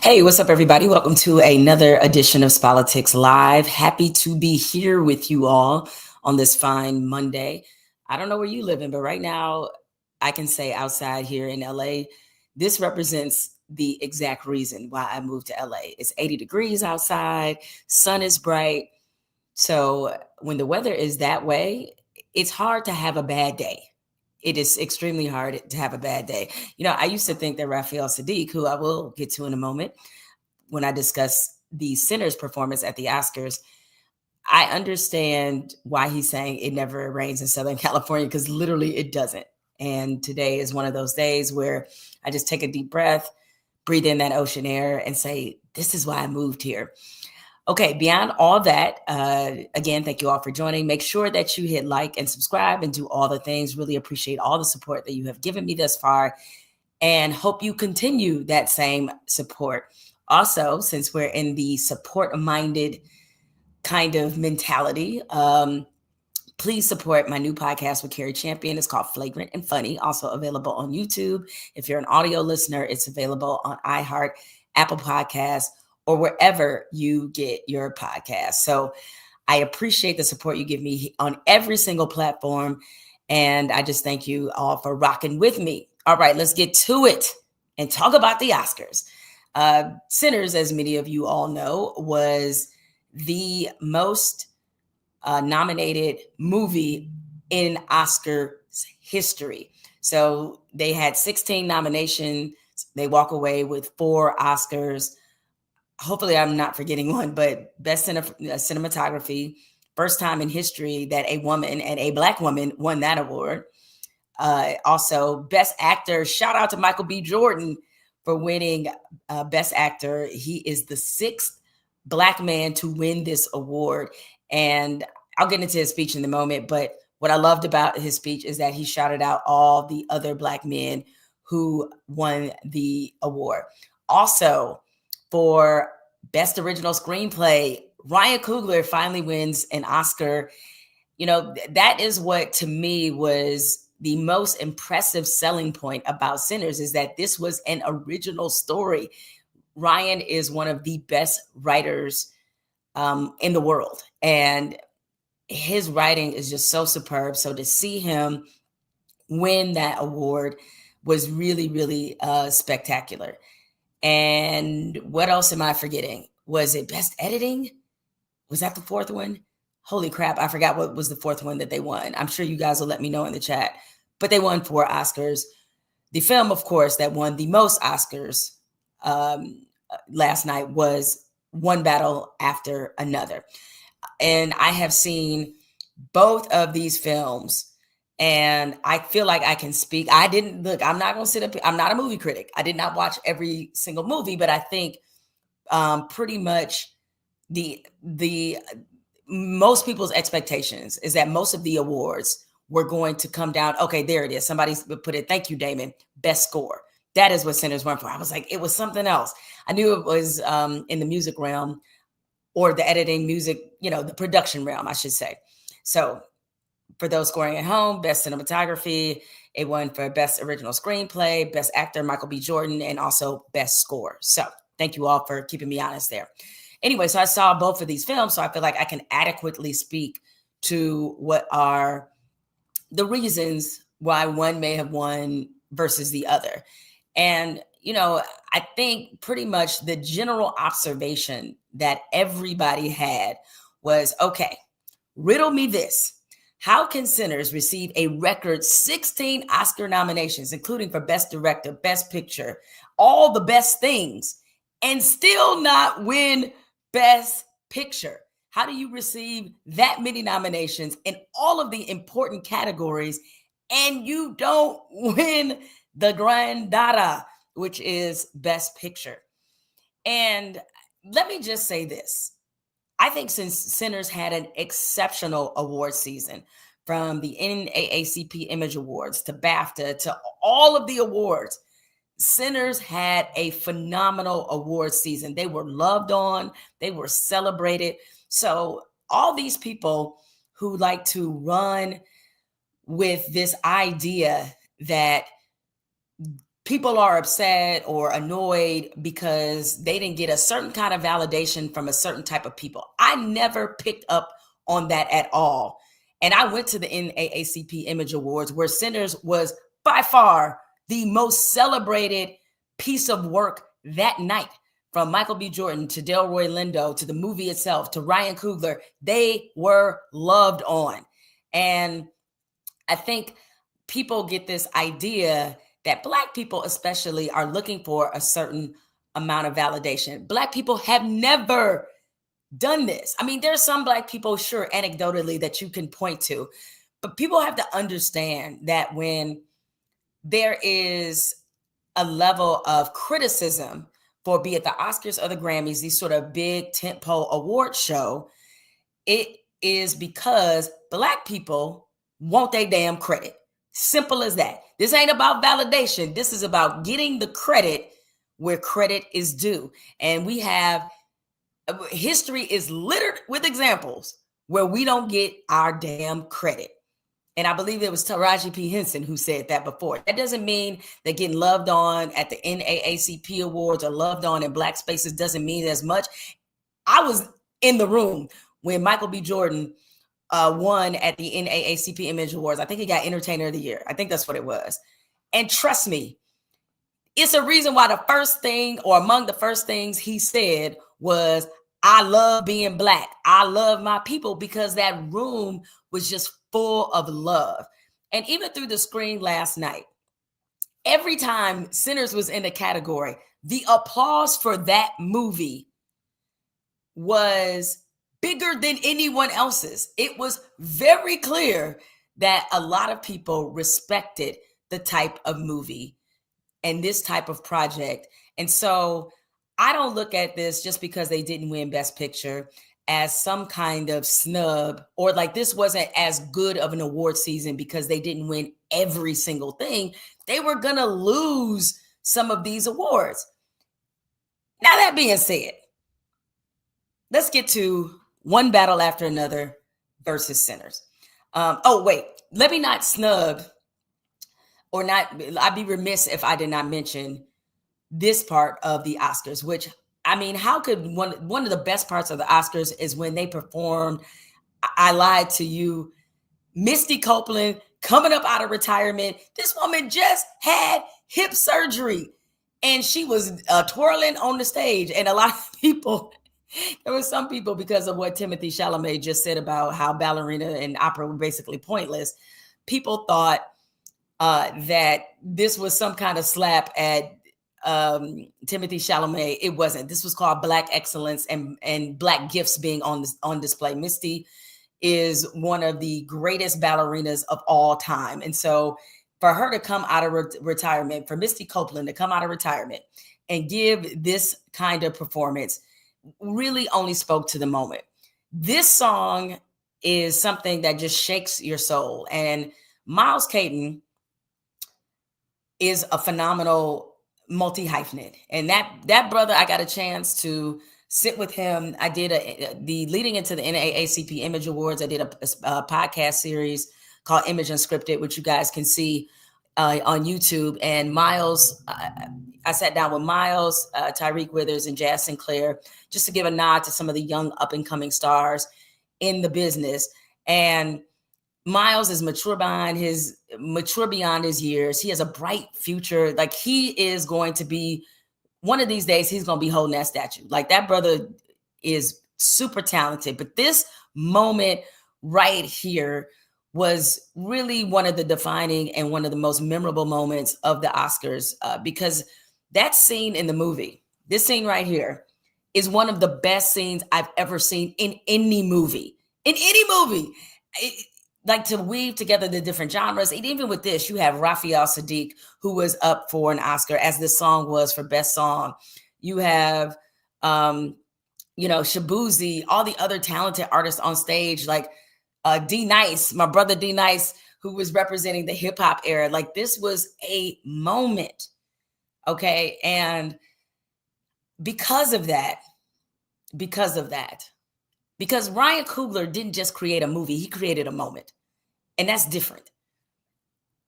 Hey, what's up, everybody? Welcome to another edition of SPOLITICS Live. Happy to be here with you all on this fine Monday. I don't know where you live in, but right now I can say outside here in LA, this represents the exact reason why I moved to LA. It's 80 degrees outside, sun is bright. So when the weather is that way, it's hard to have a bad day. It is extremely hard to have a bad day. I used to think that Raphael Sadiq, who I will get to in a moment, when I discuss the Sinners performance at the Oscars, I understand why he's saying it never rains in Southern California, because literally it doesn't. And today is one of those days where I just take a deep breath, breathe in that ocean air, and say, this is why I moved here. Okay, beyond all that, again, thank you all for joining. Make sure that you hit like and subscribe and do all the things. Really appreciate all the support that you have given me thus far, and hope you continue that same support. Also, since we're in the support-minded kind of mentality, please support my new podcast with Carrie Champion. It's called Flagrant and Funny, also available on YouTube. If you're an audio listener, it's available on iHeart, Apple Podcasts, or wherever you get your podcast. So I appreciate the support you give me on every single platform. And I just thank you all for rocking with me. All right, let's get to it and talk about the Oscars. Sinners, as many of you all know, was the most nominated movie in Oscar history. So they had 16 nominations. They walk away with 4 Oscars. Hopefully I'm not forgetting one, but best cinematography, first time in history that a woman, and a Black woman, won that award. Also, best actor, shout out to Michael B. Jordan for winning best actor. He is the 6th Black man to win this award. And I'll get into his speech in a moment, but what I loved about his speech is that he shouted out all the other Black men who won the award. Also, for best original screenplay, Ryan Coogler finally wins an Oscar. That is what to me was the most impressive selling point about Sinners, is that this was an original story. Ryan is one of the best writers in the world, and his writing is just so superb. So to see him win that award was really, really spectacular. And what else am I forgetting? Was it best editing? Was that the 4th one? Holy crap, I forgot what was the 4th one that they won. I'm sure you guys will let me know in the chat. But they won 4 Oscars. The film, of course, that won the most Oscars last night was One Battle After Another. And I have seen both of these films, and I feel like I can speak. I'm not going to sit up. I'm not a movie critic. I did not watch every single movie, but I think pretty much the most people's expectations is that most of the awards were going to come down. Okay, there it is. Somebody put it. Thank you, Damon. Best score. That is what Sinners went for. I was like, it was something else. I knew it was in the music realm, or the editing, music, the production realm, I should say. So for those scoring at home, best cinematography, it won for best original screenplay, best actor, Michael B. Jordan, and also best score. So thank you all for keeping me honest there. Anyway, so I saw both of these films, so I feel like I can adequately speak to what are the reasons why one may have won versus the other. And, I think pretty much the general observation that everybody had was, okay, riddle me this. How can Sinners receive a record 16 Oscar nominations, including for Best Director, Best Picture, all the best things, and still not win Best Picture? How do you receive that many nominations in all of the important categories and you don't win the Grand Dada, which is Best Picture? And let me just say this. I think since Sinners had an exceptional award season, from the NAACP Image Awards to BAFTA to all of the awards, Sinners had a phenomenal award season. They were loved on. They were celebrated. So all these people who like to run with this idea that people are upset or annoyed because they didn't get a certain kind of validation from a certain type of people. I never picked up on that at all. And I went to the NAACP Image Awards, where Sinners was by far the most celebrated piece of work that night. From Michael B. Jordan to Delroy Lindo to the movie itself to Ryan Coogler, they were loved on. And I think people get this idea that Black people especially are looking for a certain amount of validation. Black people have never done this. I mean, there's some Black people, sure, anecdotally, that you can point to, but people have to understand that when there is a level of criticism for, be it the Oscars or the Grammys, these sort of big tentpole award show, it is because Black people want their damn credit. Simple as that. This ain't about validation. This is about getting the credit where credit is due. And we have, history is littered with examples where we don't get our damn credit. And I believe it was Taraji P. Henson who said that before. That doesn't mean that getting loved on at the NAACP Awards or loved on in Black spaces doesn't mean as much. I was in the room when Michael B. Jordan won at the NAACP Image Awards. I think he got Entertainer of the Year. I think that's what it was. And trust me, it's a reason why the first thing, or among the first things he said, was, I love being Black. I love my people, because that room was just full of love. And even through the screen last night, every time Sinners was in the category, the applause for that movie was bigger than anyone else's. It was very clear that a lot of people respected the type of movie and this type of project. And so I don't look at this just because they didn't win Best Picture as some kind of snub, or like this wasn't as good of an award season because they didn't win every single thing. They were going to lose some of these awards. Now, that being said, let's get to One Battle After Another versus Sinners. Let me not snub, or not, I'd be remiss if I did not mention this part of the Oscars, which, I mean, how could one of the best parts of the Oscars is when they performed I Lied to You. Misty Copeland coming up out of retirement. This woman just had hip surgery and she was twirling on the stage. And a lot of people, there were some people, because of what Timothée Chalamet just said about how ballerina and opera were basically pointless, people thought that this was some kind of slap at Timothée Chalamet. It wasn't. This was called Black excellence and Black gifts being on display. Misty is one of the greatest ballerinas of all time. And so for her to come out of retirement, for Misty Copeland to come out of retirement and give this kind of performance, really only spoke to the moment. This song is something that just shakes your soul. And Miles Caton is a phenomenal multi-hyphenate. And that brother, I got a chance to sit with him. I did the leading into the NAACP Image Awards. I did a podcast series called Image Unscripted, which you guys can see on YouTube. And Miles, I sat down with Miles, Tyreek Withers, and Jazz Sinclair, just to give a nod to some of the young up and coming stars in the business. And Miles is mature beyond his years. He has a bright future. Like, he is going to be, one of these days, he's going to be holding that statue. Like, that brother is super talented. But this moment right here was really one of the defining and one of the most memorable moments of the Oscars, because that scene in the movie, this scene right here, is one of the best scenes I've ever seen in any movie. In any movie. Like, to weave together the different genres. And even with this, you have Raphael Sadiq, who was up for an Oscar, as this song was, for Best Song. You have, Shabuzi, all the other talented artists on stage, like D Nice, my brother D Nice, who was representing the hip hop era. Like, this was a moment. Okay. And because Ryan Coogler didn't just create a movie, he created a moment. And that's different.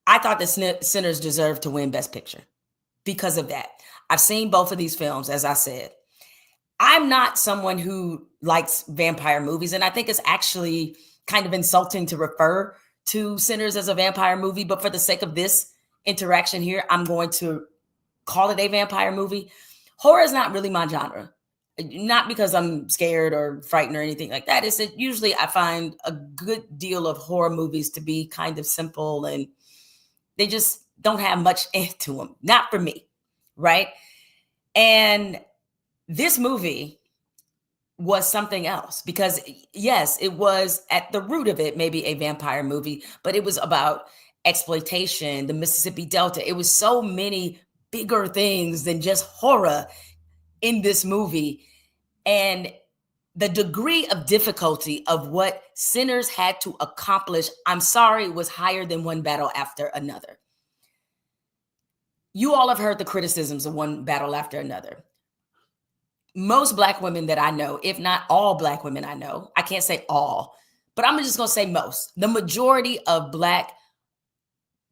I thought the Sinners deserved to win Best Picture. because of that. I've seen both of these films, as I said. I'm not someone who likes vampire movies, and I think it's actually kind of insulting to refer to Sinners as a vampire movie, but for the sake of this interaction here, I'm going to call it a vampire movie. Horror is not really my genre. Not because I'm scared or frightened or anything like that. It's that usually I find a good deal of horror movies to be kind of simple and they just don't have much into them. Not for me, right? And this movie was something else because, yes, it was at the root of it, maybe a vampire movie, but it was about exploitation, the Mississippi Delta. It was so many bigger things than just horror in this movie. And the degree of difficulty of what Sinners had to accomplish, I'm sorry, was higher than One Battle After Another. You all have heard the criticisms of One Battle After Another. Most Black women that I know, if not all Black women I know, I can't say all, but I'm just going to say most. The majority of Black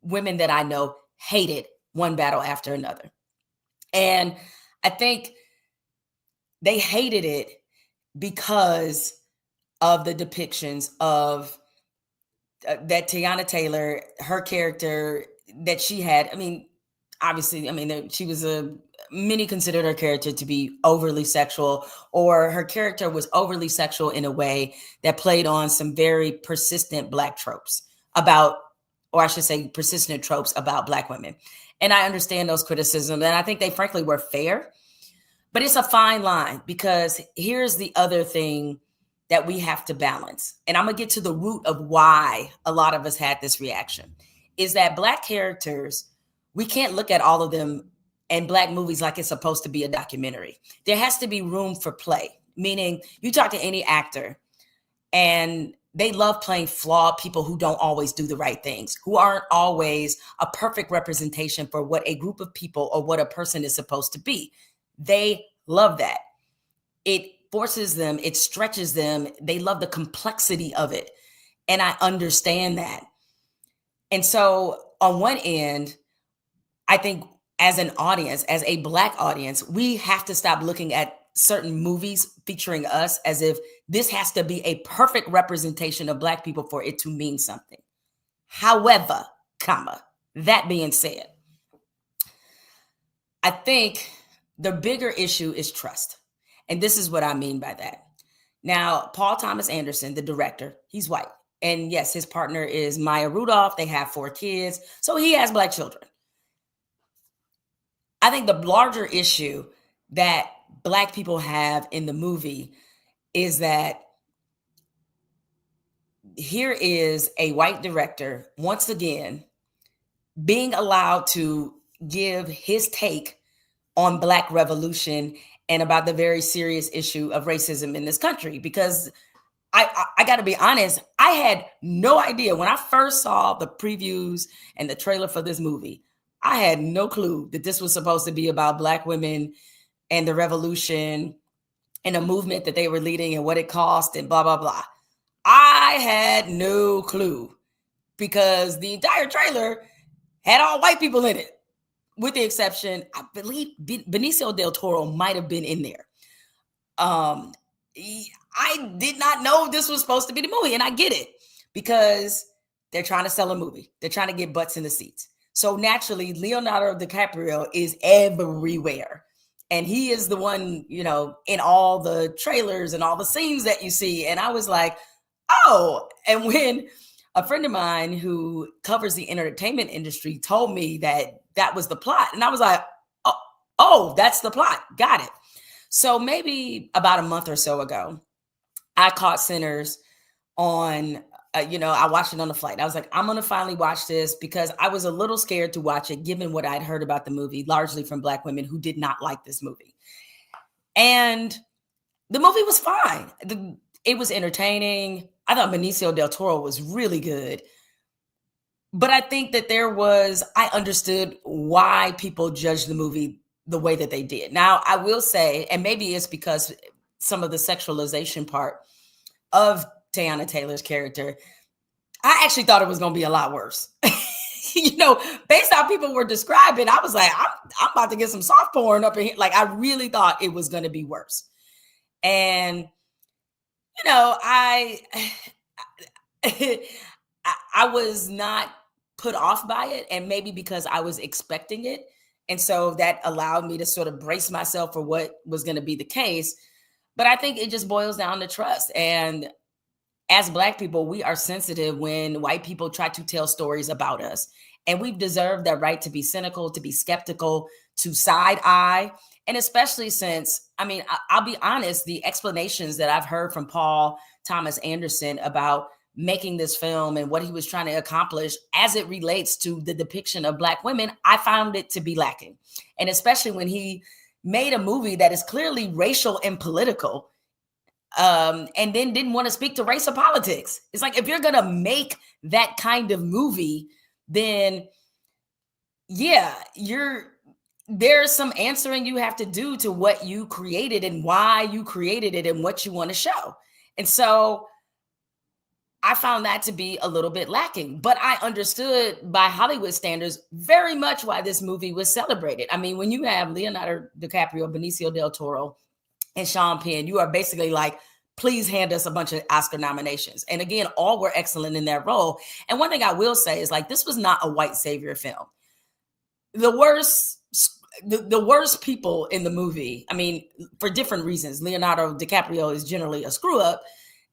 women that I know hated One Battle After Another. And I think they hated it because of the depictions of that Teyana Taylor, her character that she had. I mean, obviously, she was many considered her character to be overly sexual, or her character was overly sexual in a way that played on some very persistent Black tropes about, or I should say persistent tropes about Black women. And I understand those criticisms, and I think they frankly were fair, but it's a fine line because here's the other thing that we have to balance. And I'm gonna get to the root of why a lot of us had this reaction, is that Black characters, we can't look at all of them and Black movies like it's supposed to be a documentary. There has to be room for play, meaning you talk to any actor and they love playing flawed people who don't always do the right things, who aren't always a perfect representation for what a group of people or what a person is supposed to be. They love that. It forces them, it stretches them. They love the complexity of it. And I understand that. And so on one end, I think as an audience, as a Black audience, we have to stop looking at certain movies featuring us as if this has to be a perfect representation of Black people for it to mean something. However, that being said, I think the bigger issue is trust. And this is what I mean by that. Now, Paul Thomas Anderson, the director, he's white. And yes, his partner is Maya Rudolph. They have 4 kids. So he has Black children. I think the larger issue that Black people have in the movie is that here is a white director, once again, being allowed to give his take on Black revolution and about the very serious issue of racism in this country. Because I got to be honest, I had no idea when I first saw the previews and the trailer for this movie. I had no clue that this was supposed to be about Black women and the revolution and a movement that they were leading and what it cost and blah, blah, blah. I had no clue because the entire trailer had all white people in it, with the exception, I believe Benicio del Toro might have been in there. I did not know this was supposed to be the movie, and I get it because they're trying to sell a movie. They're trying to get butts in the seats. So naturally, Leonardo DiCaprio is everywhere. And he is the one, in all the trailers and all the scenes that you see. And I was like, oh. And when a friend of mine who covers the entertainment industry told me that was the plot, and I was like, oh, that's the plot. Got it. So maybe about a month or so ago, I caught Sinners on, I watched it on the flight. I was like, I'm going to finally watch this because I was a little scared to watch it, given what I'd heard about the movie, largely from Black women who did not like this movie. And the movie was fine. It was entertaining. I thought Benicio del Toro was really good. But I think that I understood why people judged the movie the way that they did. Now, I will say, and maybe it's because some of the sexualization part of Teyana Taylor's character, I actually thought it was going to be a lot worse. based on how people were describing, I was like, I'm about to get some soft porn up in here. Like, I really thought it was going to be worse. And, I I was not put off by it, and maybe because I was expecting it. And so that allowed me to sort of brace myself for what was going to be the case. But I think it just boils down to trust. And as Black people, we are sensitive when white people try to tell stories about us. And we've deserved that right to be cynical, to be skeptical, to side eye. And especially since, I'll be honest, the explanations that I've heard from Paul Thomas Anderson about making this film and what he was trying to accomplish as it relates to the depiction of Black women, I found it to be lacking. And especially when he made a movie that is clearly racial and political, and then didn't want to speak to race or politics. It's like, if you're going to make that kind of movie, then yeah, there's some answering you have to do to what you created and why you created it and what you want to show. And so I found that to be a little bit lacking, but I understood by Hollywood standards very much why this movie was celebrated. I mean, when you have Leonardo DiCaprio, Benicio del Toro, and Sean Penn, you are basically like, please hand us a bunch of Oscar nominations. And again, all were excellent in their role. And one thing I will say is, like, this was not a white savior film. The worst people in the movie, for different reasons. Leonardo DiCaprio is generally a screw up.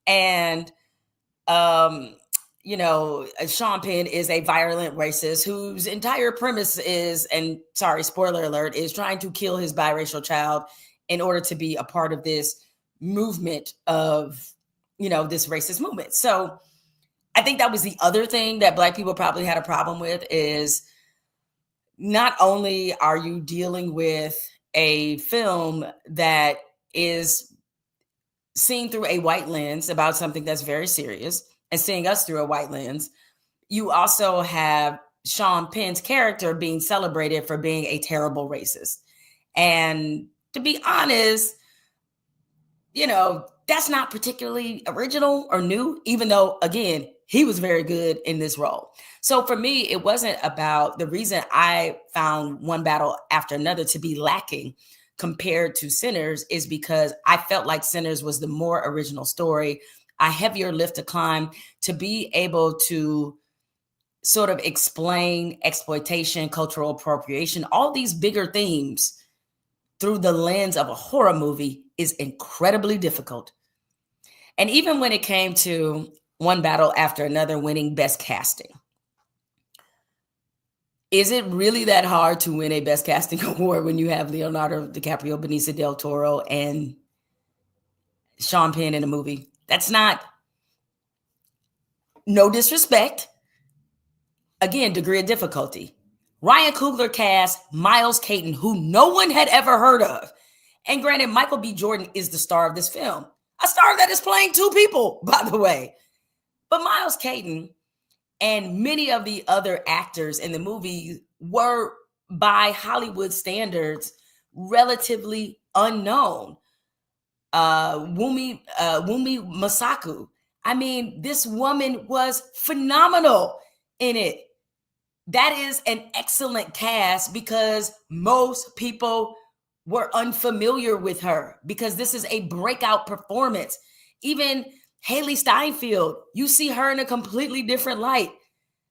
And, Sean Penn is a violent racist whose entire premise is, and sorry, spoiler alert, is trying to kill his biracial child in order to be a part of this movement of, this racist movement. So I think that was the other thing that Black people probably had a problem with, is not only are you dealing with a film that is seen through a white lens about something that's very serious and seeing us through a white lens, you also have Sean Penn's character being celebrated for being a terrible racist. And to be honest, that's not particularly original or new, even though, again, he was very good in this role. So for me, it wasn't about, the reason I found One Battle After Another to be lacking compared to Sinners is because I felt like Sinners was the more original story, a heavier lift to climb, to be able to sort of explain exploitation, cultural appropriation, all these bigger themes through the lens of a horror movie is incredibly difficult. And even when it came to One Battle After Another winning Best Casting, is it really that hard to win a Best Casting award when you have Leonardo DiCaprio, Benicio del Toro, and Sean Penn in a movie? That's not, no disrespect. Again, degree of difficulty. Ryan Coogler cast Miles Caton, who no one had ever heard of. And granted, Michael B. Jordan is the star of this film. A star that is playing two people, by the way. But Miles Caton and many of the other actors in the movie were, by Hollywood standards, relatively unknown. Wumi Masaku. This woman was phenomenal in it. That is an excellent cast because most people were unfamiliar with her because this is a breakout performance. Even Haley Steinfeld, you see her in a completely different light.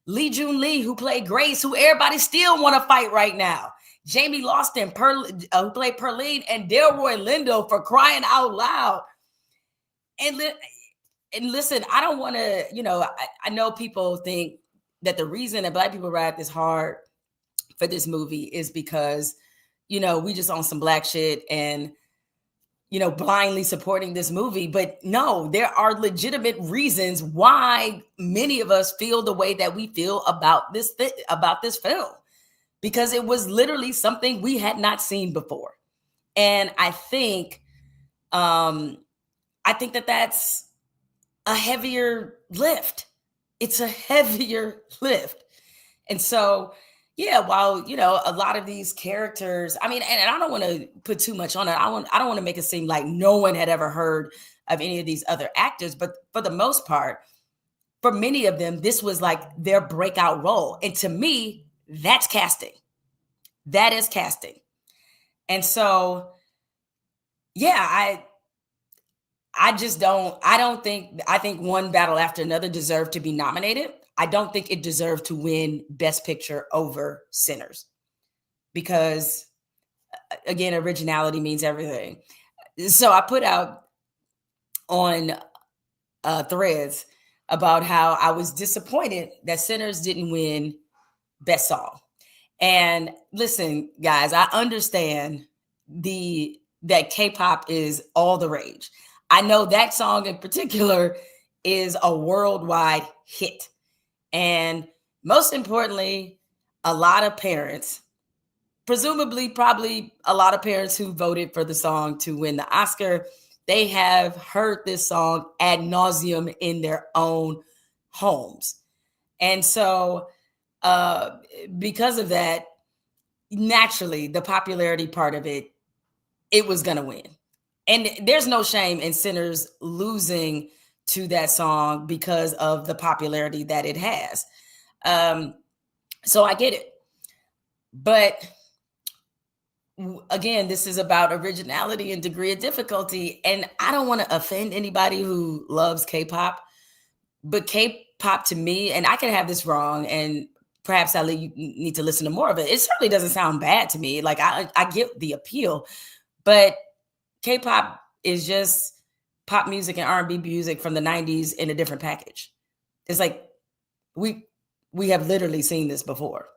Lee Jun Lee, who played Grace, who everybody still want to fight right now. Jamie Lawson, who played Perline, and Delroy Lindo, for crying out loud. And listen, I don't want to, I know people think that the reason that Black people ride this hard for this movie is because, we just on some Black shit and, blindly supporting this movie. But no, there are legitimate reasons why many of us feel the way that we feel about this film, because it was literally something we had not seen before. And I think that that's a heavier lift. It's a heavier lift. And so, yeah, while, a lot of these characters, and I don't want to put too much on it. I don't want to make it seem like no one had ever heard of any of these other actors, but for the most part, for many of them, this was like their breakout role. And to me, that's casting. That is casting. And so, yeah, I think One Battle After Another deserved to be nominated. I don't think it deserved to win Best Picture over Sinners, because again, originality means everything. So I put out on Threads about how I was disappointed that Sinners didn't win Best Song. And listen, guys, I understand that K-pop is all the rage. I know that song in particular is a worldwide hit. And most importantly, a lot of parents, presumably probably a lot of parents who voted for the song to win the Oscar, they have heard this song ad nauseum in their own homes. And so because of that, naturally, the popularity part of it was going to win. And there's no shame in Sinners losing to that song because of the popularity that it has. So I get it. But again, this is about originality and degree of difficulty. And I don't want to offend anybody who loves K-pop, but K-pop to me, and I can have this wrong, and perhaps you need to listen to more of it. It certainly doesn't sound bad to me. Like I get the appeal, but K-pop is just pop music and R&B music from the 90s in a different package. It's like we have literally seen this before.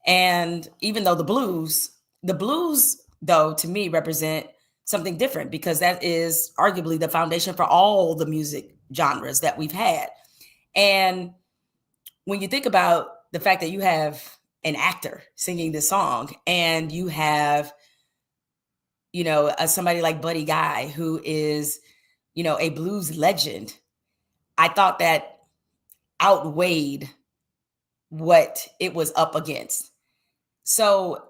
And even though the blues though to me represent something different, because that is arguably the foundation for all the music genres that we've had. And when you think about the fact that you have an actor singing this song, and you have, somebody like Buddy Guy, who is, a blues legend, I thought that outweighed what it was up against. So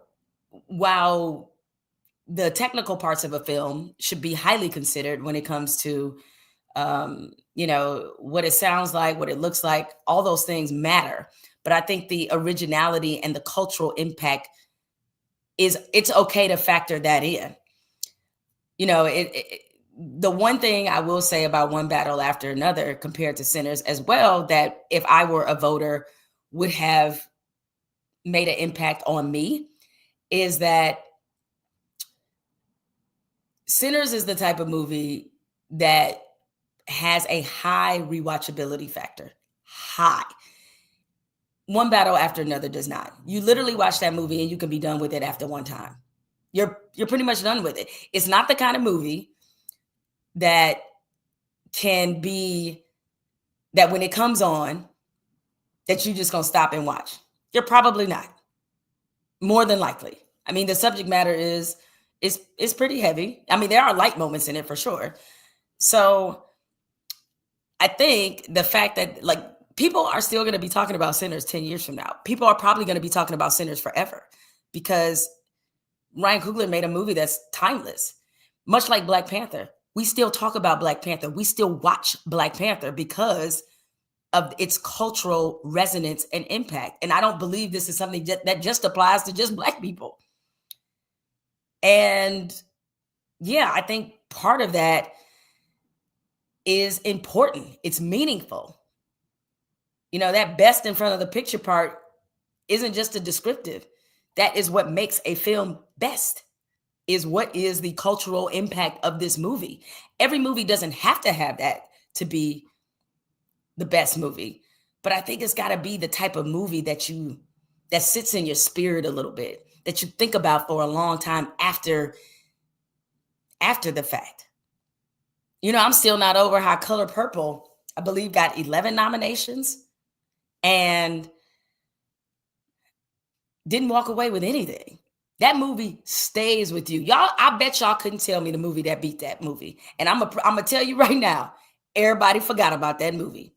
while the technical parts of a film should be highly considered when it comes to, what it sounds like, what it looks like, all those things matter. But I think the originality and the cultural impact it's okay to factor that in. The one thing I will say about One Battle After Another compared to Sinners as well, that if I were a voter would have made an impact on me, is that Sinners is the type of movie that has a high rewatchability factor. High. One Battle After Another does not. You literally watch that movie and you can be done with it after one time. You're pretty much done with it. It's not the kind of movie that can be, that when it comes on, that you're just going to stop and watch. You're probably not. More than likely. I mean, the subject matter is pretty heavy. I mean, there are light moments in it for sure. So I think the fact that people are still going to be talking about Sinners 10 years from now. People are probably going to be talking about Sinners forever, because Ryan Coogler made a movie that's timeless. Much like Black Panther. We still talk about Black Panther. We still watch Black Panther because of its cultural resonance and impact. And I don't believe this is something that just applies to just Black people. And yeah, I think part of that is important. It's meaningful. That best in front of the picture part isn't just a descriptive. That is what makes a film best, is what is the cultural impact of this movie. Every movie doesn't have to have that to be the best movie, but I think it's got to be the type of movie that sits in your spirit a little bit, that you think about for a long time after the fact. I'm still not over how Color Purple, I believe, got 11 nominations and didn't walk away with anything. That movie stays with you. Y'all, I bet y'all couldn't tell me the movie that beat that movie. And I'm gonna tell you right now, everybody forgot about that movie.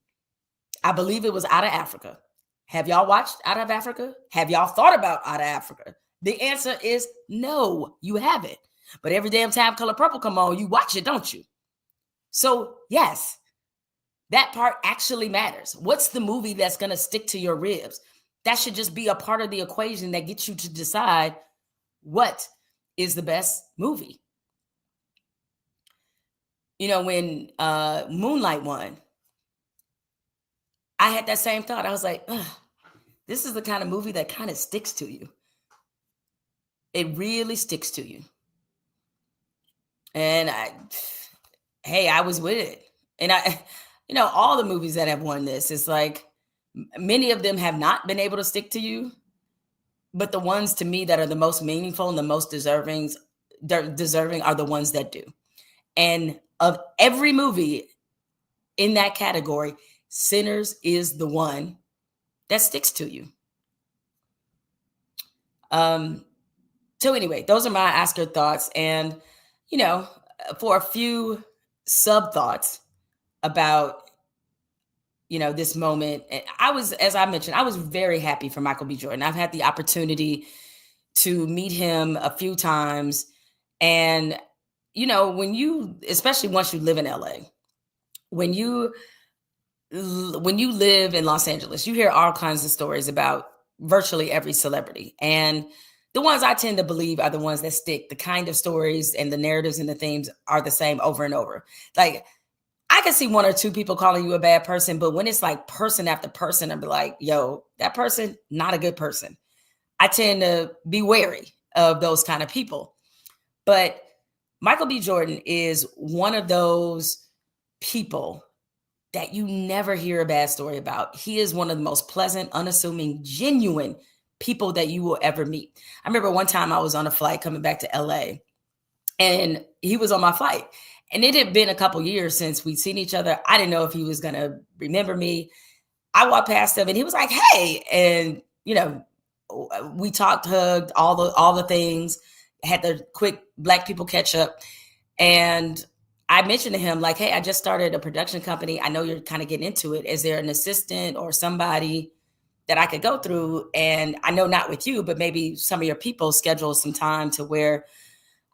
I believe it was Out of Africa. Have y'all watched Out of Africa? Have y'all thought about Out of Africa? The answer is no, you haven't. But every damn time Color Purple come on, you watch it, don't you? So yes, That part actually matters. What's the movie that's going to stick to your ribs? That should just be a part of the equation that gets you to decide what is the best movie. You know, when Moonlight won, I had that same thought. I was like, ugh, this is the kind of movie that kind of sticks to you. It really sticks to you. And I was with it. And all the movies that have won this, it's like many of them have not been able to stick to you. But the ones to me that are the most meaningful and the most deserving are the ones that do. And of every movie in that category, Sinners is the one that sticks to you. So anyway, those are my Oscar thoughts. And, for a few sub thoughts about, this moment, as I mentioned, I was very happy for Michael B. Jordan. I've had the opportunity to meet him a few times. And, especially once you live in LA, when you live in Los Angeles, you hear all kinds of stories about virtually every celebrity. And the ones I tend to believe are the ones that stick. The kind of stories and the narratives and the themes are the same over and over. Like, I can see one or two people calling you a bad person, but when it's like person after person, I'd be like, yo, that person, not a good person. I tend to be wary of those kind of people. But Michael B. Jordan is one of those people that you never hear a bad story about. He is one of the most pleasant, unassuming, genuine people that you will ever meet. I remember one time I was on a flight coming back to LA, and he was on my flight. And it had been a couple years since we'd seen each other. I didn't know if he was going to remember me. I walked past him and he was like, hey. And, we talked, hugged, all the things, had the quick Black people catch up. And I mentioned to him, like, hey, I just started a production company. I know you're kind of getting into it. Is there an assistant or somebody that I could go through? And I know not with you, but maybe some of your people schedule some time to where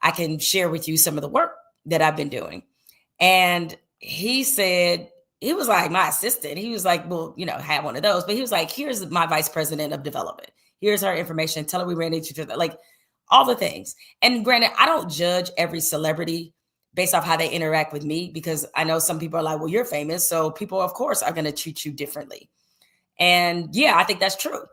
I can share with you some of the work that I've been doing. And he said, he was like my assistant. He was like, well, have one of those. But he was like, here's my vice president of development. Here's her information. Tell her we ran into each other. Like all the things. And granted, I don't judge every celebrity based off how they interact with me, because I know some people are like, well, you're famous, so people, of course, are going to treat you differently. And yeah, I think that's true.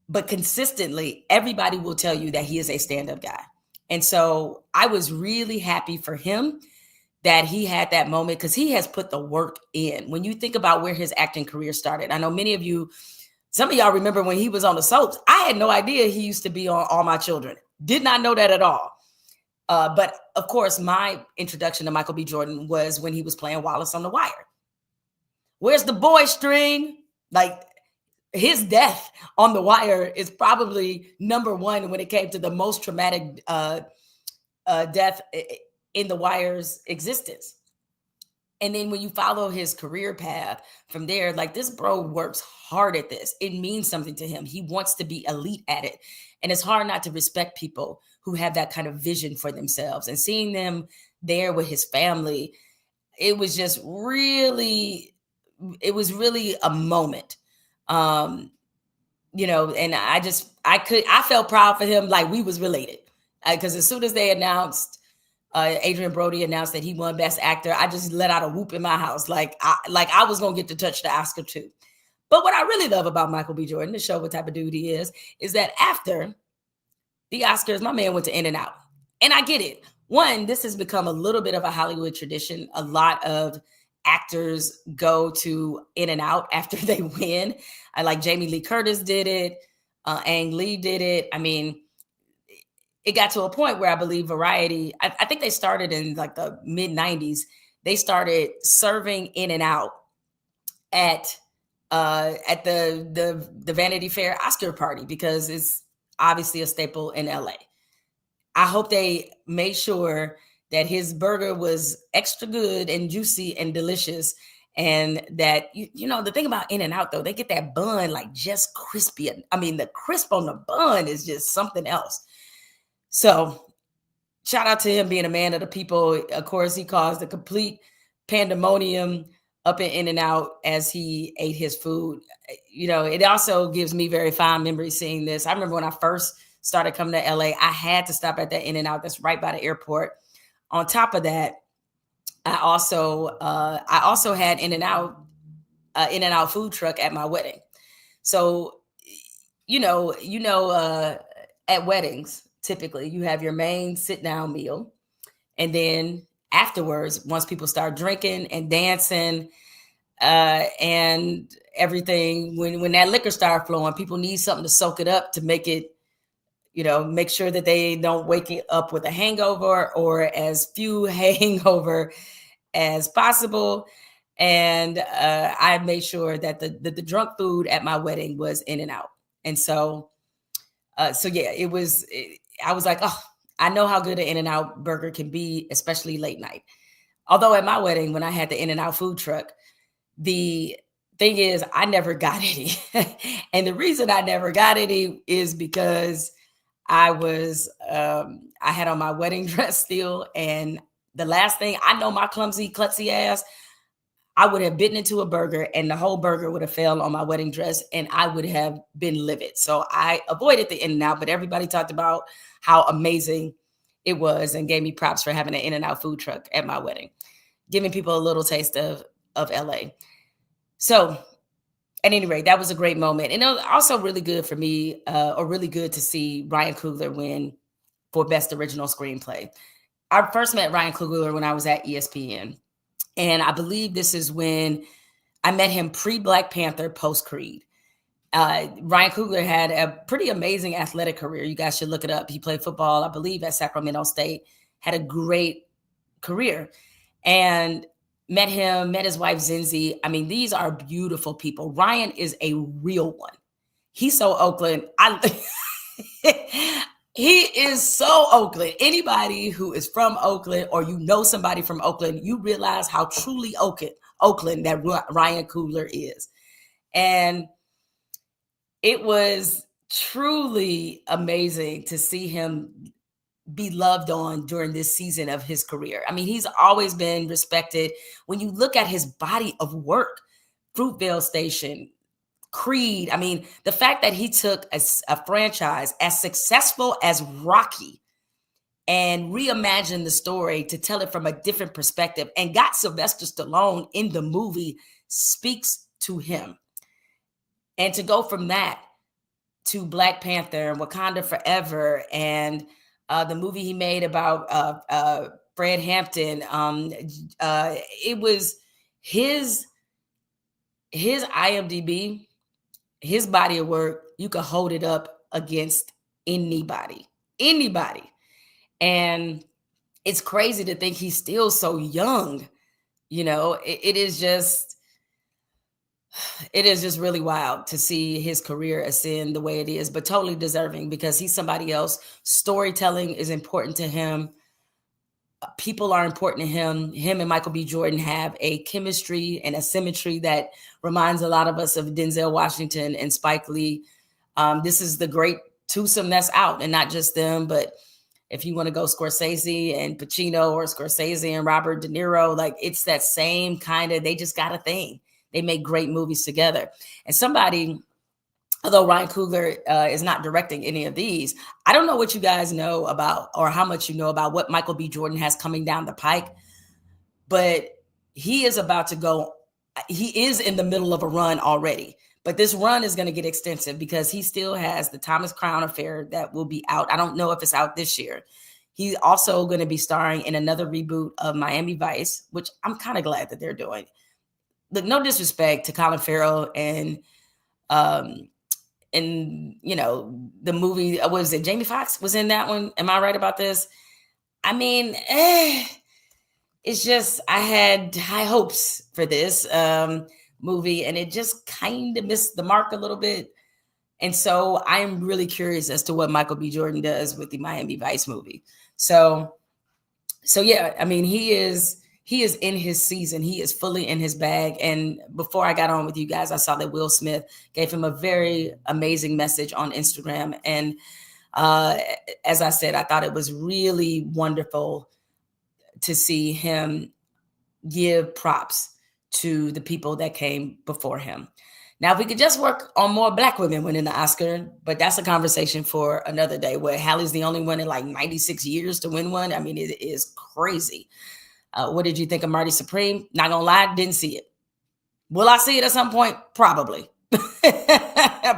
But consistently, everybody will tell you that he is a stand-up guy. And so I was really happy for him that he had that moment, because he has put the work in. When you think about where his acting career started, I know many of you, some of y'all remember when he was on the soaps. I had no idea he used to be on All My Children. Did not know that at all. But of course, my introduction to Michael B. Jordan was when he was playing Wallace on The Wire. Where's the boy string? Like, his death on The Wire is probably number one when it came to the most traumatic death in The Wire's existence. And then when you follow his career path from there, like, this bro works hard at this. It means something to him. He wants to be elite at it. And it's hard not to respect people who have that kind of vision for themselves. And seeing them there with his family, it was just really, a moment. And I felt proud for him, like we was related. Because as soon as they announced, Adrian Brody announced that he won Best Actor, I just let out a whoop in my house. Like I was going to get to touch the Oscar too. But what I really love about Michael B. Jordan, to show what type of dude he is that after the Oscars, my man went to In-N-Out. And I get it. One, this has become a little bit of a Hollywood tradition. A lot of actors go to In-N-Out after they win. Like Jamie Lee Curtis did it. Ang Lee did it. I mean, it got to a point where I believe Variety, I think they started in like the mid 90s. They started serving In-N-Out at the Vanity Fair Oscar party, because it's obviously a staple in LA. I hope they made sure that his burger was extra good and juicy and delicious. And that, the thing about In-N-Out, though, they get that bun like just crispy. I mean, the crisp on the bun is just something else. So shout out to him being a man of the people. Of course, he caused a complete pandemonium up and in and out as he ate his food. It also gives me very fond memories seeing this. I remember when I first started coming to LA, I had to stop at that In and Out that's right by the airport. On top of that, I also had In and Out food truck at my wedding. So, at weddings, typically you have your main sit down meal. And then afterwards, once people start drinking and dancing, and everything, when that liquor started flowing, people need something to soak it up to make it, make sure that they don't wake it up with a hangover or as few hangover as possible. And I made sure that the drunk food at my wedding was In and Out. And so yeah, I was like, oh, I know how good an In and Out burger can be, especially late night. Although at my wedding, when I had the In and Out food truck, the thing is, I never got any. And the reason I never got any is because I had on my wedding dress still. And the last thing I know, my clumsy, klutzy ass, I would have bitten into a burger and the whole burger would have fell on my wedding dress and I would have been livid. So I avoided the In-N-Out, but everybody talked about how amazing it was and gave me props for having an In-N-Out food truck at my wedding, giving people a little taste of LA. So at any rate, that was a great moment. And it was also really good for me, or really good to see Ryan Coogler win for Best Original Screenplay. I first met Ryan Coogler when I was at ESPN. And I believe this is when I met him pre-Black Panther, post-Creed. Ryan Coogler had a pretty amazing athletic career. You guys should look it up. He played football, I believe, at Sacramento State, had a great career. And met his wife, Zinzi. I mean, these are beautiful people. Ryan is a real one. He's so Oakland. He is so Oakland. Anybody who is from Oakland or you know somebody from Oakland, you realize how truly Oakland that Ryan Coogler is. And it was truly amazing to see him be loved on during this season of his career. I mean, he's always been respected. When you look at his body of work, Fruitvale Station, Creed. I mean, the fact that he took a franchise as successful as Rocky and reimagined the story to tell it from a different perspective and got Sylvester Stallone in the movie speaks to him. And to go from that to Black Panther and Wakanda Forever and the movie he made about Fred Hampton, it was his IMDb, his body of work, you could hold it up against anybody. And it's crazy to think he's still so young. It is just really wild to see his career ascend the way it is, but totally deserving because he's somebody else. Storytelling is important to him. People are important to him. Him and Michael B. Jordan have a chemistry and a symmetry that reminds a lot of us of Denzel Washington and Spike Lee. This is the great twosome that's out, and not just them, but if you want to go Scorsese and Pacino or Scorsese and Robert De Niro, like it's that same kind of, they just got a thing. They make great movies together. And somebody, although Ryan Coogler is not directing any of these, I don't know what you guys know about or how much you know about what Michael B. Jordan has coming down the pike, but he is about to go. He is in the middle of a run already, but this run is going to get extensive because he still has the Thomas Crown Affair that will be out. I don't know if it's out this year. He's also going to be starring in another reboot of Miami Vice, which I'm kind of glad that they're doing. Look, no disrespect to Colin Farrell and the movie, was it Jamie Foxx was in that one? Am I right about this? I mean, it's just, I had high hopes for this movie and it just kind of missed the mark a little bit. And so I'm really curious as to what Michael B. Jordan does with the Miami Vice movie. So yeah, I mean, he is in his season. He is fully in his bag. And before I got on with you guys, I saw that Will Smith gave him a very amazing message on Instagram. And as I said, I thought it was really wonderful to see him give props to the people that came before him. Now, if we could just work on more Black women winning the Oscar, but that's a conversation for another day, where Halle's the only one in like 96 years to win one. I mean, it is crazy. What did you think of Marty Supreme? Not gonna lie, didn't see it. Will I see it at some point? Probably.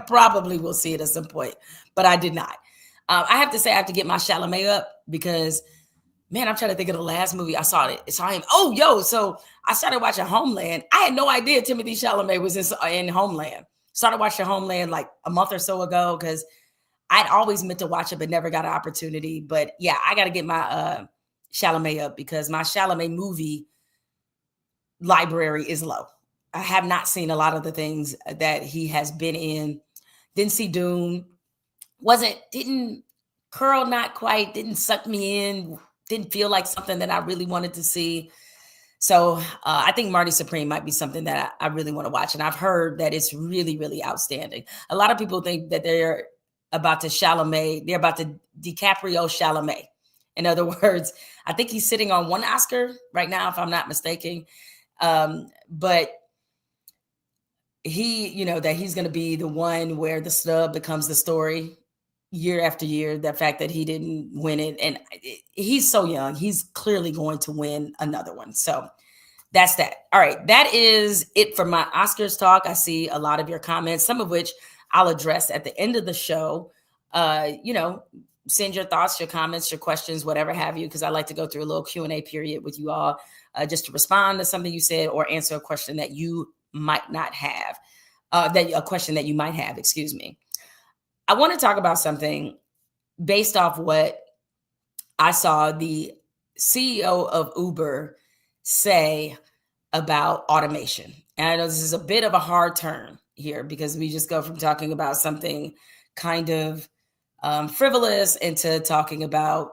Probably will see it at some point, but I did not. I have to say I have to get my Chalamet up because, man, I'm trying to think of the last movie I saw him. So I started watching Homeland. I had no idea Timothée Chalamet was in Homeland. Started watching Homeland like a month or so ago because I'd always meant to watch it but never got an opportunity. But yeah, I got to get my Chalamet up because my Chalamet movie library is low. I have not seen a lot of the things that he has been in. Didn't see Dune. Didn't curl, not quite, didn't suck me in, didn't feel like something that I really wanted to see. So I think Marty Supreme might be something that I really want to watch. And I've heard that it's really, really outstanding. A lot of people think that they're about to DiCaprio Chalamet. In other words, I think he's sitting on one Oscar right now, if I'm not mistaken. But that he's going to be the one where the snub becomes the story year after year, the fact that he didn't win it. And he's so young. He's clearly going to win another one. So that's that. All right. That is it for my Oscars talk. I see a lot of your comments, some of which I'll address at the end of the show. Send your thoughts, your comments, your questions, whatever have you, because I like to go through a little Q&A period with you all just to respond to something you said or answer a question that you might not have, a question that you might have, excuse me. I want to talk about something based off what I saw the CEO of Uber say about automation. And I know this is a bit of a hard turn here because we just go from talking about something kind of frivolous into talking about,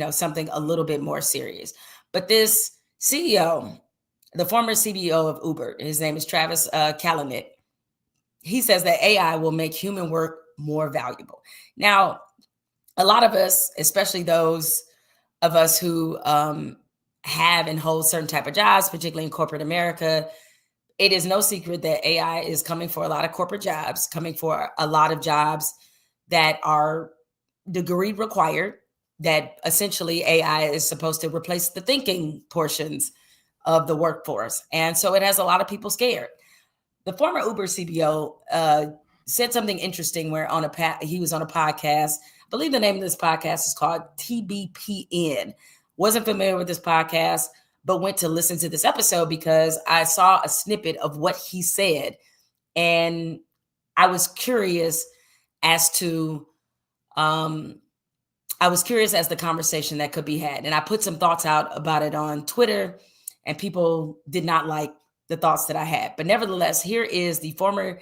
something a little bit more serious. But this CEO, the former CEO of Uber, his name is Travis Kalanick. He says that AI will make human work more valuable. Now, a lot of us, especially those of us who have and hold certain type of jobs, particularly in corporate America, it is no secret that AI is coming for a lot of corporate jobs, coming for a lot of jobs that are degree required, that essentially AI is supposed to replace the thinking portions of the workforce. And so it has a lot of people scared. The former Uber CEO said something interesting where he was on a podcast. I believe the name of this podcast is called TBPN. Wasn't familiar with this podcast, but went to listen to this episode because I saw a snippet of what he said. And I was curious as to the conversation that could be had. And I put some thoughts out about it on Twitter, and people did not like the thoughts that I had. But nevertheless, here is the former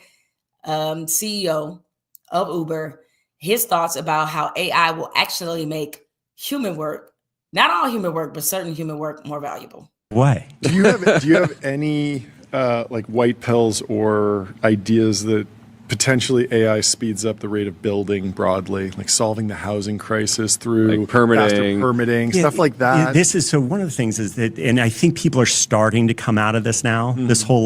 CEO of Uber, his thoughts about how AI will actually make human work, not all human work, but certain human work, more valuable. Why? Do you have any like white pills or ideas that potentially AI speeds up the rate of building broadly, like solving the housing crisis through like permitting, faster permitting, stuff like that? This is so one of the things is that, and I think people are starting to come out of this now. Mm-hmm. This whole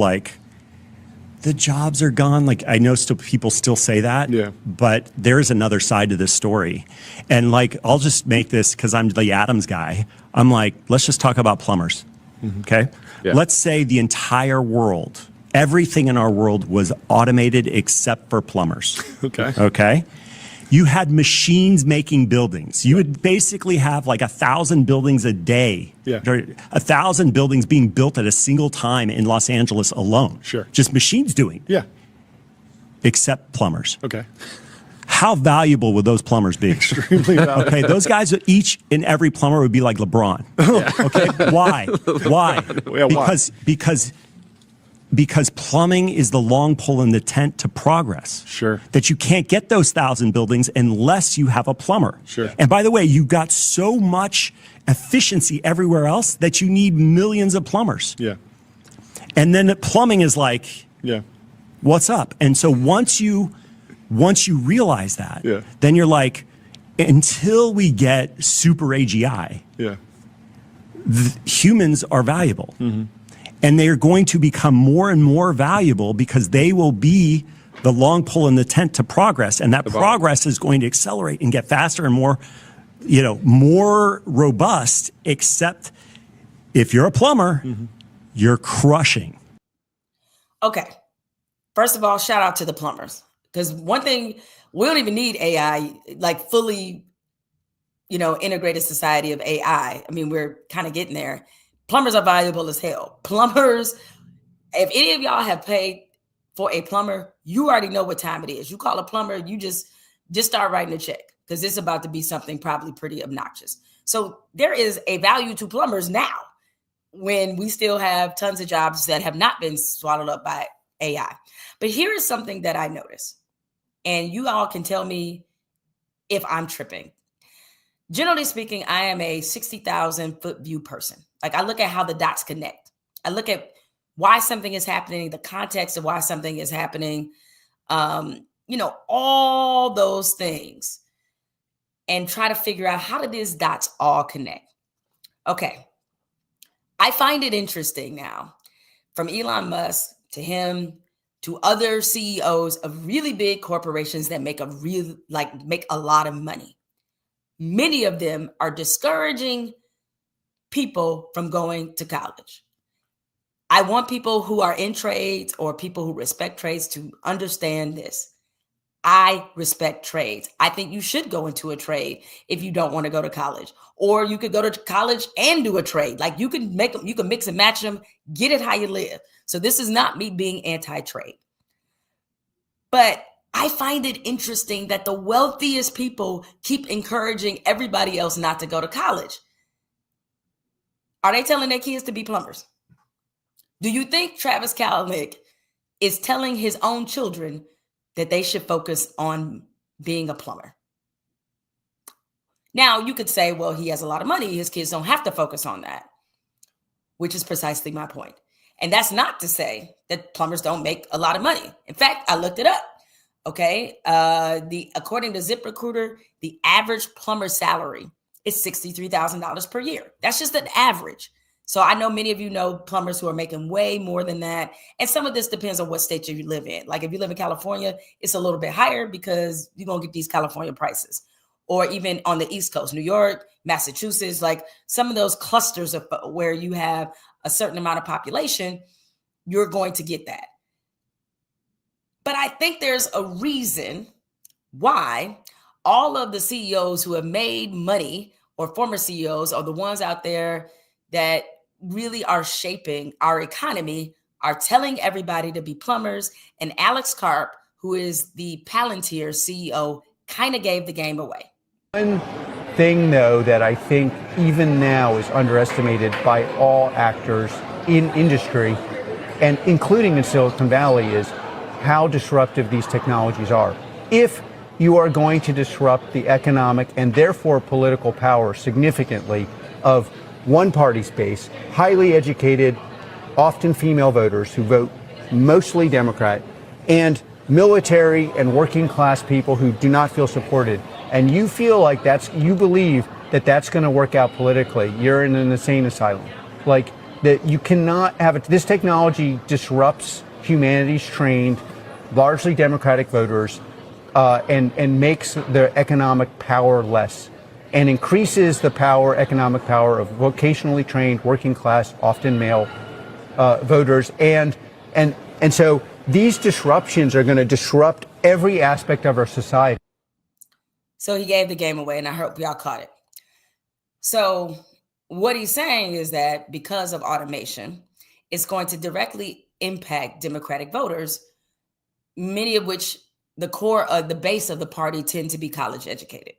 the jobs are gone. Like I know people still say that, but there is another side to this story. And I'll just make this because I'm the Adams guy. I'm like, let's just talk about plumbers. Mm-hmm. Okay. Yeah. Let's say the entire world, everything in our world was automated except for plumbers. Okay. You had machines making buildings. You would basically have 1,000 buildings a day. Yeah. 1,000 buildings being built at a single time in Los Angeles alone. Sure. Just machines doing. Yeah. Except plumbers. Okay. How valuable would those plumbers be? Extremely valuable. Okay, those guys, each and every plumber would be like LeBron. Okay, why? Yeah, Because plumbing is the long pole in the tent to progress. Sure. That you can't get those 1,000 buildings unless you have a plumber. Sure. And by the way, you got so much efficiency everywhere else that you need millions of plumbers. Yeah. And then plumbing is what's up? And so once you realize that, then you're like, until we get super AGI, humans are valuable. Mm-hmm. And they are going to become more and more valuable because they will be the long pole in the tent to progress. And that progress is going to accelerate and get faster and more, more robust, except if you're a plumber, you're crushing. Okay. First of all, shout out to the plumbers. Because one thing, we don't even need AI, like fully, integrated society of AI. I mean, we're kind of getting there. Plumbers are valuable as hell. Plumbers, if any of y'all have paid for a plumber, you already know what time it is. You call a plumber, you just start writing a check because it's about to be something probably pretty obnoxious. So there is a value to plumbers now when we still have tons of jobs that have not been swallowed up by AI. But here is something that I notice, and you all can tell me if I'm tripping. Generally speaking, I am a 60,000 foot view person. Like I look at how the dots connect. I look at why something is happening, the context of why something is happening, all those things, and try to figure out how do these dots all connect. Okay. I find it interesting now, from Elon Musk to him to other CEOs of really big corporations that make a lot of money. Many of them are discouraging people from going to college. I want people who are in trades or people who respect trades to understand this. I respect trades. I think you should go into a trade if you don't want to go to college, or you could go to college and do a trade. Like you can mix and match them, get it how you live. So this is not me being anti-trade. But I find it interesting that the wealthiest people keep encouraging everybody else not to go to college. Are they telling their kids to be plumbers? Do you think Travis Kalanick is telling his own children that they should focus on being a plumber? Now, you could say, well, he has a lot of money. His kids don't have to focus on that, which is precisely my point. And that's not to say that plumbers don't make a lot of money. In fact, I looked it up. Okay. According to ZipRecruiter, the average plumber salary is $63,000 per year. That's just an average. So I know many of you know plumbers who are making way more than that. And some of this depends on what state you live in. Like if you live in California, it's a little bit higher because you're going to get these California prices. Or even on the East Coast, New York, Massachusetts, like some of those clusters of where you have a certain amount of population, you're going to get that. But I think there's a reason why all of the CEOs who have made money or former CEOs are the ones out there that really are shaping our economy are telling everybody to be plumbers. And Alex Karp, who is the Palantir CEO, kind of gave the game away. One thing, though, that I think even now is underestimated by all actors in industry, and including in Silicon Valley, is how disruptive these technologies are. If you are going to disrupt the economic and therefore political power significantly of one party space, highly educated, often female voters who vote mostly Democrat, and military and working class people who do not feel supported, and you feel like you believe that that's going to work out politically, you're in an insane asylum. Like that, you cannot have it. This technology disrupts humanities trained, largely Democratic voters, and makes their economic power less, and increases the economic power of vocationally trained, working class, often male voters, and so these disruptions are going to disrupt every aspect of our society. So he gave the game away, and I hope y'all caught it. So what he's saying is that because of automation, it's going to directly impact Democratic voters, many of which the base of the party tend to be college educated.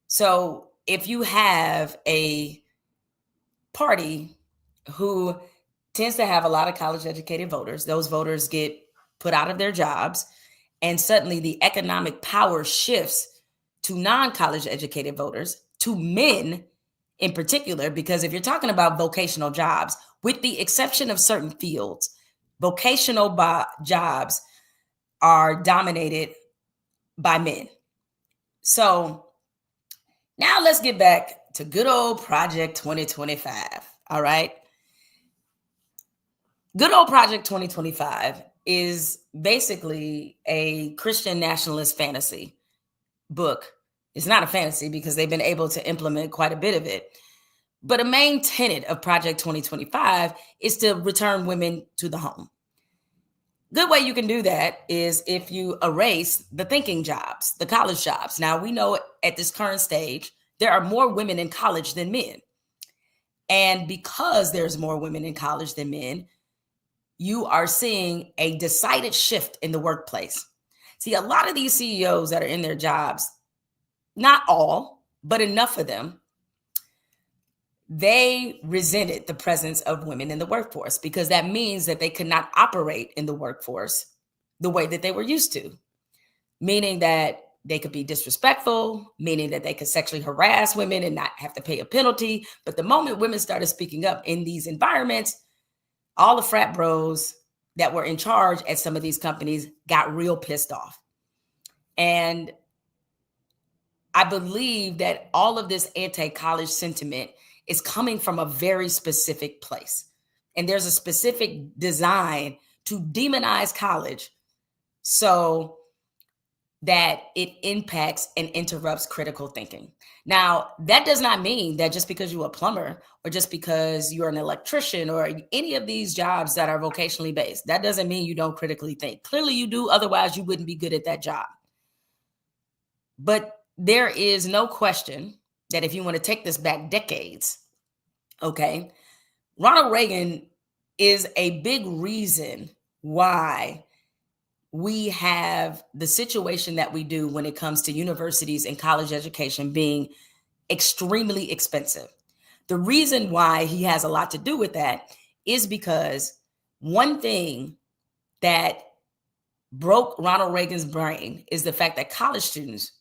So if you have a party who tends to have a lot of college educated voters, those voters get put out of their jobs, and suddenly the economic power shifts to non-college educated voters, to men in particular, because if you're talking about vocational jobs, with the exception of certain fields, vocational jobs are dominated by men. So now let's get back to good old Project 2025. All right. Good old Project 2025 is basically a Christian nationalist fantasy book. It's not a fantasy because they've been able to implement quite a bit of it. But a main tenet of Project 2025 is to return women to the home. Good way you can do that is if you erase the thinking jobs, the college jobs. Now, we know at this current stage, there are more women in college than men. And because there's more women in college than men, you are seeing a decided shift in the workplace. See, a lot of these CEOs that are in their jobs, not all, but enough of them, they resented the presence of women in the workforce because that means that they could not operate in the workforce the way that they were used to, meaning that they could be disrespectful, meaning that they could sexually harass women and not have to pay a penalty. But the moment women started speaking up in these environments, all the frat bros that were in charge at some of these companies got real pissed off. And I believe that all of this anti-college sentiment is coming from a very specific place. And there's a specific design to demonize college so that it impacts and interrupts critical thinking. Now, that does not mean that just because you're a plumber or just because you're an electrician or any of these jobs that are vocationally based, that doesn't mean you don't critically think. Clearly you do, otherwise you wouldn't be good at that job. But there is no question that if you want to take this back decades, okay, Ronald Reagan is a big reason why we have the situation that we do when it comes to universities and college education being extremely expensive. The reason why he has a lot to do with that is because one thing that broke Ronald Reagan's brain is the fact that college students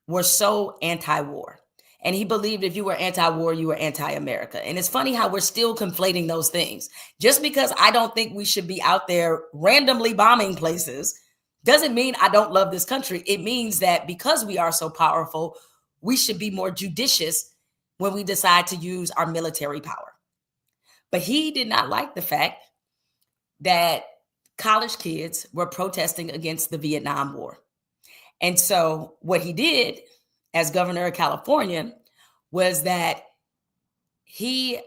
were so anti-war. And he believed if you were anti-war, you were anti-America. And it's funny how we're still conflating those things. Just because I don't think we should be out there randomly bombing places doesn't mean I don't love this country. It means that because we are so powerful, we should be more judicious when we decide to use our military power. But he did not like the fact that college kids were protesting against the Vietnam War. And so what he did as governor of California was that he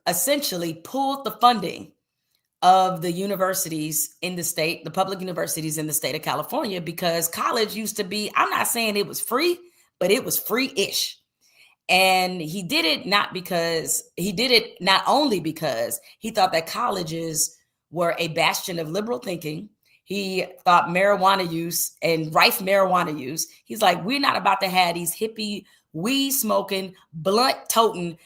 essentially pulled the funding of the universities in the state, the public universities in the state of California, because college used to be, I'm not saying it was free, but it was free-ish. And he did it not only because he thought that colleges were a bastion of liberal thinking. He thought marijuana use and rife marijuana use. He's like, we're not about to have these hippie, weed smoking, blunt toting,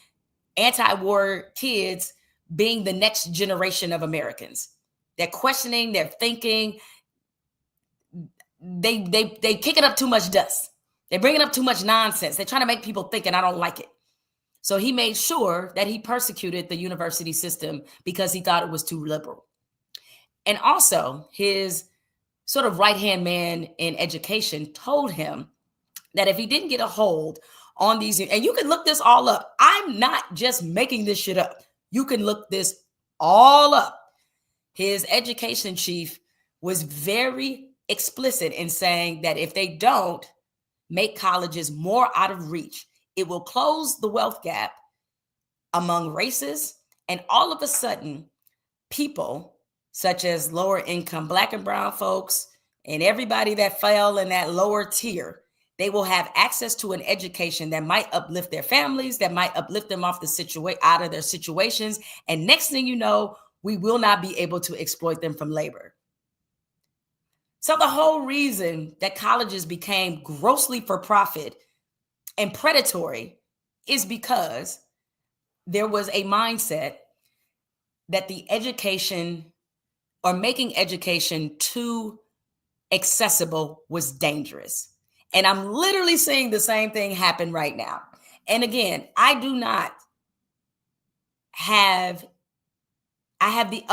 anti-war kids being the next generation of Americans. They're questioning, they're thinking, they kicking up too much dust. They're bringing up too much nonsense. They're trying to make people think, and I don't like it. So he made sure that he persecuted the university system because he thought it was too liberal. And also, his sort of right-hand man in education told him that if he didn't get a hold on these, and you can look this all up. I'm not just making this shit up. You can look this all up. His education chief was very explicit in saying that if they don't make colleges more out of reach, it will close the wealth gap among races. And all of a sudden, people such as lower income Black and brown folks and everybody that fell in that lower tier, they will have access to an education that might uplift their families, that might uplift them out of their situations. And next thing you know, we will not be able to exploit them from labor. So the whole reason that colleges became grossly for profit and predatory is because there was a mindset that the education or making education too accessible was dangerous. And I'm literally seeing the same thing happen right now. And again, I have the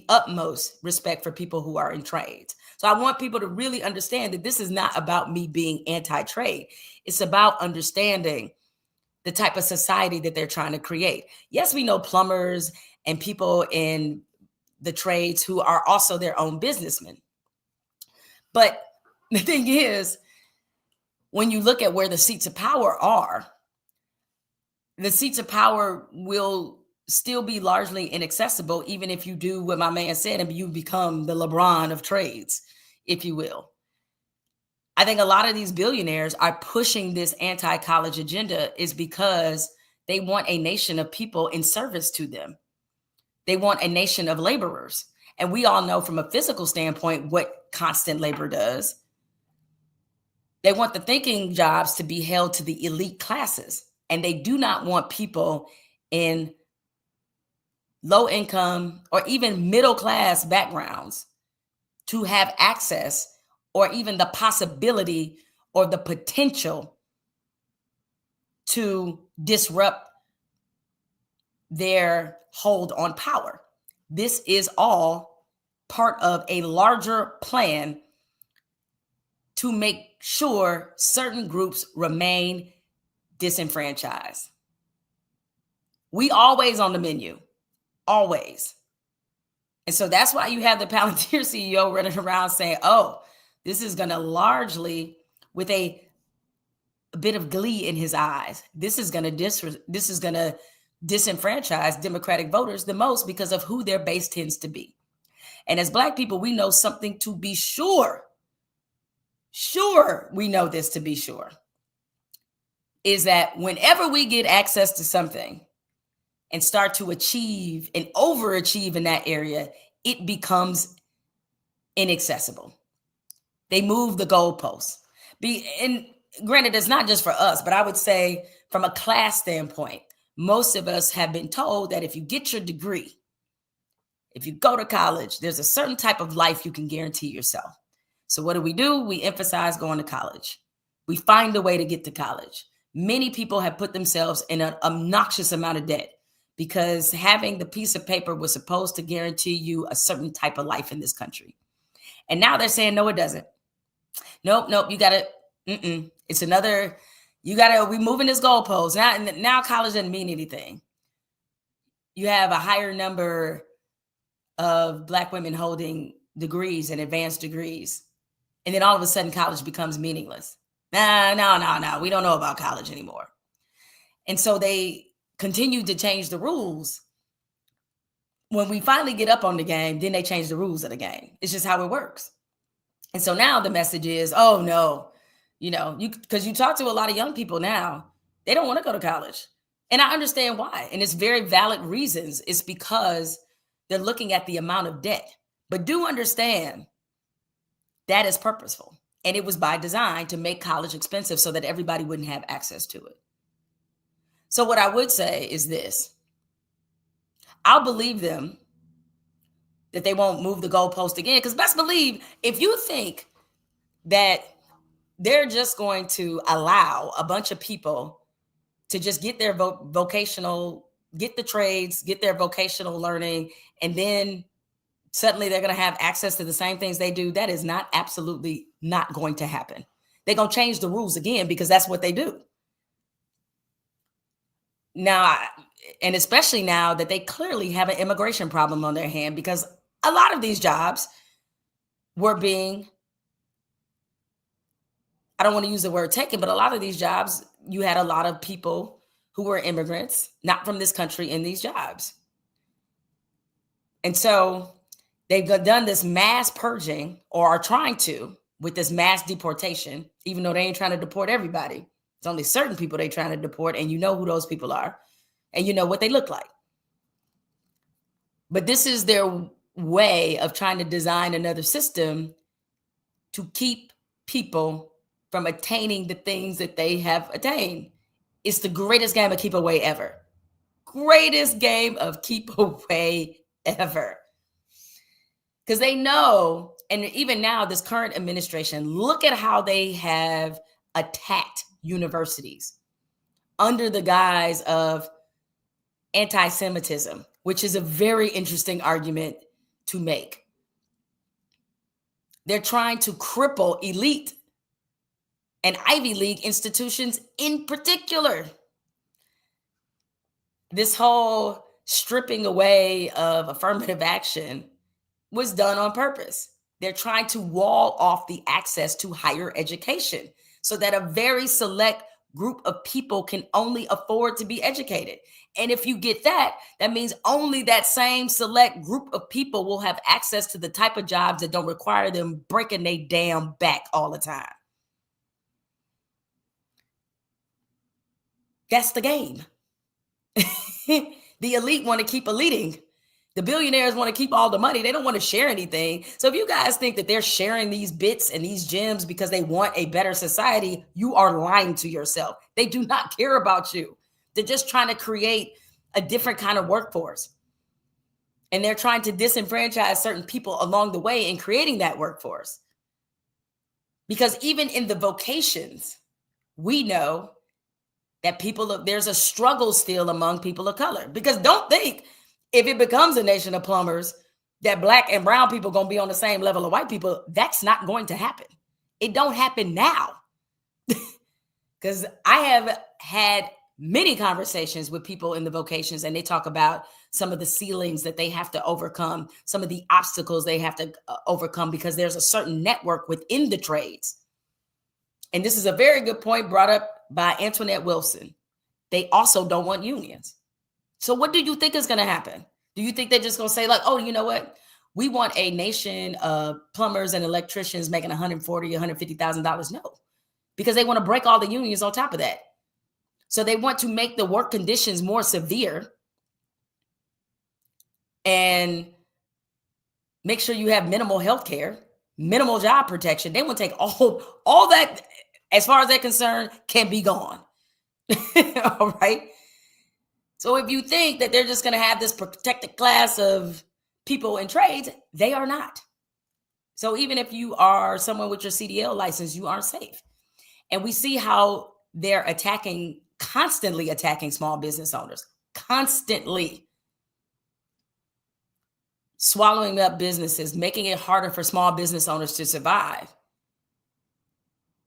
utmost respect for people who are in trades. So I want people to really understand that this is not about me being anti-trade. It's about understanding the type of society that they're trying to create. Yes, we know plumbers and people in the trades who are also their own businessmen. But the thing is, when you look at where the seats of power are, the seats of power will still be largely inaccessible, even if you do what my man said and you become the Lebron of trades, if you will. I think a lot of these billionaires are pushing this anti-college agenda is because they want a nation of people in service to them. They want a nation of laborers. And we all know from a physical standpoint what constant labor does. They want the thinking jobs to be held to the elite classes. And they do not want people in low income or even middle class backgrounds to have access or even the possibility or the potential to disrupt their hold on power. This is all part of a larger plan to make sure certain groups remain disenfranchised. We always on the menu, always. And so that's why you have the Palantir CEO running around saying, oh, this is going to largely, with a bit of glee in his eyes, this is going to disenfranchise Democratic voters the most because of who their base tends to be. And as Black people, we know something to be sure. We know this to be sure, is that whenever we get access to something and start to achieve and overachieve in that area, it becomes inaccessible. They move the goalposts. And granted, it's not just for us, but I would say from a class standpoint, most of us have been told that if you get your degree, if you go to college, there's a certain type of life you can guarantee yourself. So what do? We emphasize going to college. We find a way to get to college. Many people have put themselves in an obnoxious amount of debt because having the piece of paper was supposed to guarantee you a certain type of life in this country. And now they're saying, no, it doesn't. Nope, you got to, it's another, we're moving this goalpost. Now college doesn't mean anything. You have a higher number of Black women holding degrees and advanced degrees. And then all of a sudden college becomes meaningless. No, we don't know about college anymore. And so they continue to change the rules. When we finally get up on the game, then they change the rules of the game. It's just how it works. And so now the message is, oh no, because you talk to a lot of young people now, they don't want to go to college. And I understand why. And it's very valid reasons. It's because they're looking at the amount of debt. But do understand that is purposeful. And it was by design to make college expensive so that everybody wouldn't have access to it. So what I would say is this. I'll believe them that they won't move the goalpost again. Because best believe, if you think that they're just going to allow a bunch of people to just get their vocational, get the trades, get their vocational learning, and then suddenly they're going to have access to the same things they do, that is absolutely not going to happen. They're going to change the rules again because that's what they do. Now, and especially now that they clearly have an immigration problem on their hand, because a lot of these jobs were being, I don't want to use the word taken, but a lot of these jobs, you had a lot of people who were immigrants, not from this country, in these jobs. And so they've done this mass purging, or are trying to, with this mass deportation, even though they ain't trying to deport everybody. It's only certain people they're trying to deport, and you know who those people are, and you know what they look like. But this is their way of trying to design another system to keep people from attaining the things that they have attained. It's the greatest game of keep away ever. Greatest game of keep away ever. Because they know, and even now, this current administration, look at how they have attacked universities under the guise of anti-Semitism, which is a very interesting argument to make. They're trying to cripple elite and Ivy League institutions in particular. This whole stripping away of affirmative action was done on purpose. They're trying to wall off the access to higher education so that a very select group of people can only afford to be educated. And if you get that, that means only that same select group of people will have access to the type of jobs that don't require them breaking their damn back all the time. That's the game. The elite want to keep eliting. The billionaires want to keep all the money. They don't want to share anything. So if you guys think that they're sharing these bits and these gems because they want a better society, you are lying to yourself. They do not care about you. They're just trying to create a different kind of workforce. And they're trying to disenfranchise certain people along the way in creating that workforce. Because even in the vocations, we know that there's a struggle still among people of color. Because don't think if it becomes a nation of plumbers that Black and brown people going to be on the same level of white people. That's not going to happen. It don't happen now. Because I have had many conversations with people in the vocations, and they talk about some of the ceilings that they have to overcome, some of the obstacles they have to overcome, because there's a certain network within the trades. And this is a very good point brought up by Antoinette Wilson. They also don't want unions. So what do you think is going to happen? Do you think they're just going to say like, oh, you know what? We want a nation of plumbers and electricians making $140,000, $150,000. No, because they want to break all the unions on top of that. So they want to make the work conditions more severe and make sure you have minimal health care, minimal job protection. They want to take all that, as far as they're concerned, can be gone. All right. So if you think that they're just going to have this protected class of people in trades, they are not. So even if you are someone with your CDL license, you aren't safe. And we see how they're constantly attacking small business owners, constantly swallowing up businesses, making it harder for small business owners to survive.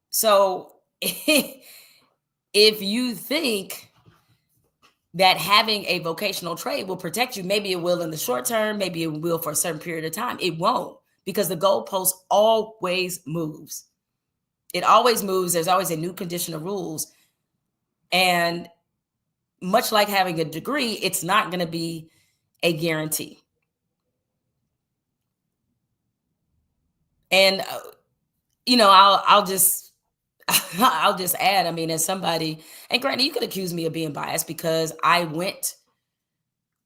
So if you think that having a vocational trade will protect you, maybe it will in the short term, maybe it will for a certain period of time. It won't, because the goalpost always moves. It always moves. There's always a new condition of rules. And much like having a degree, it's not going to be a guarantee. And, I'll just add, I mean, as somebody, and granted, you could accuse me of being biased because I went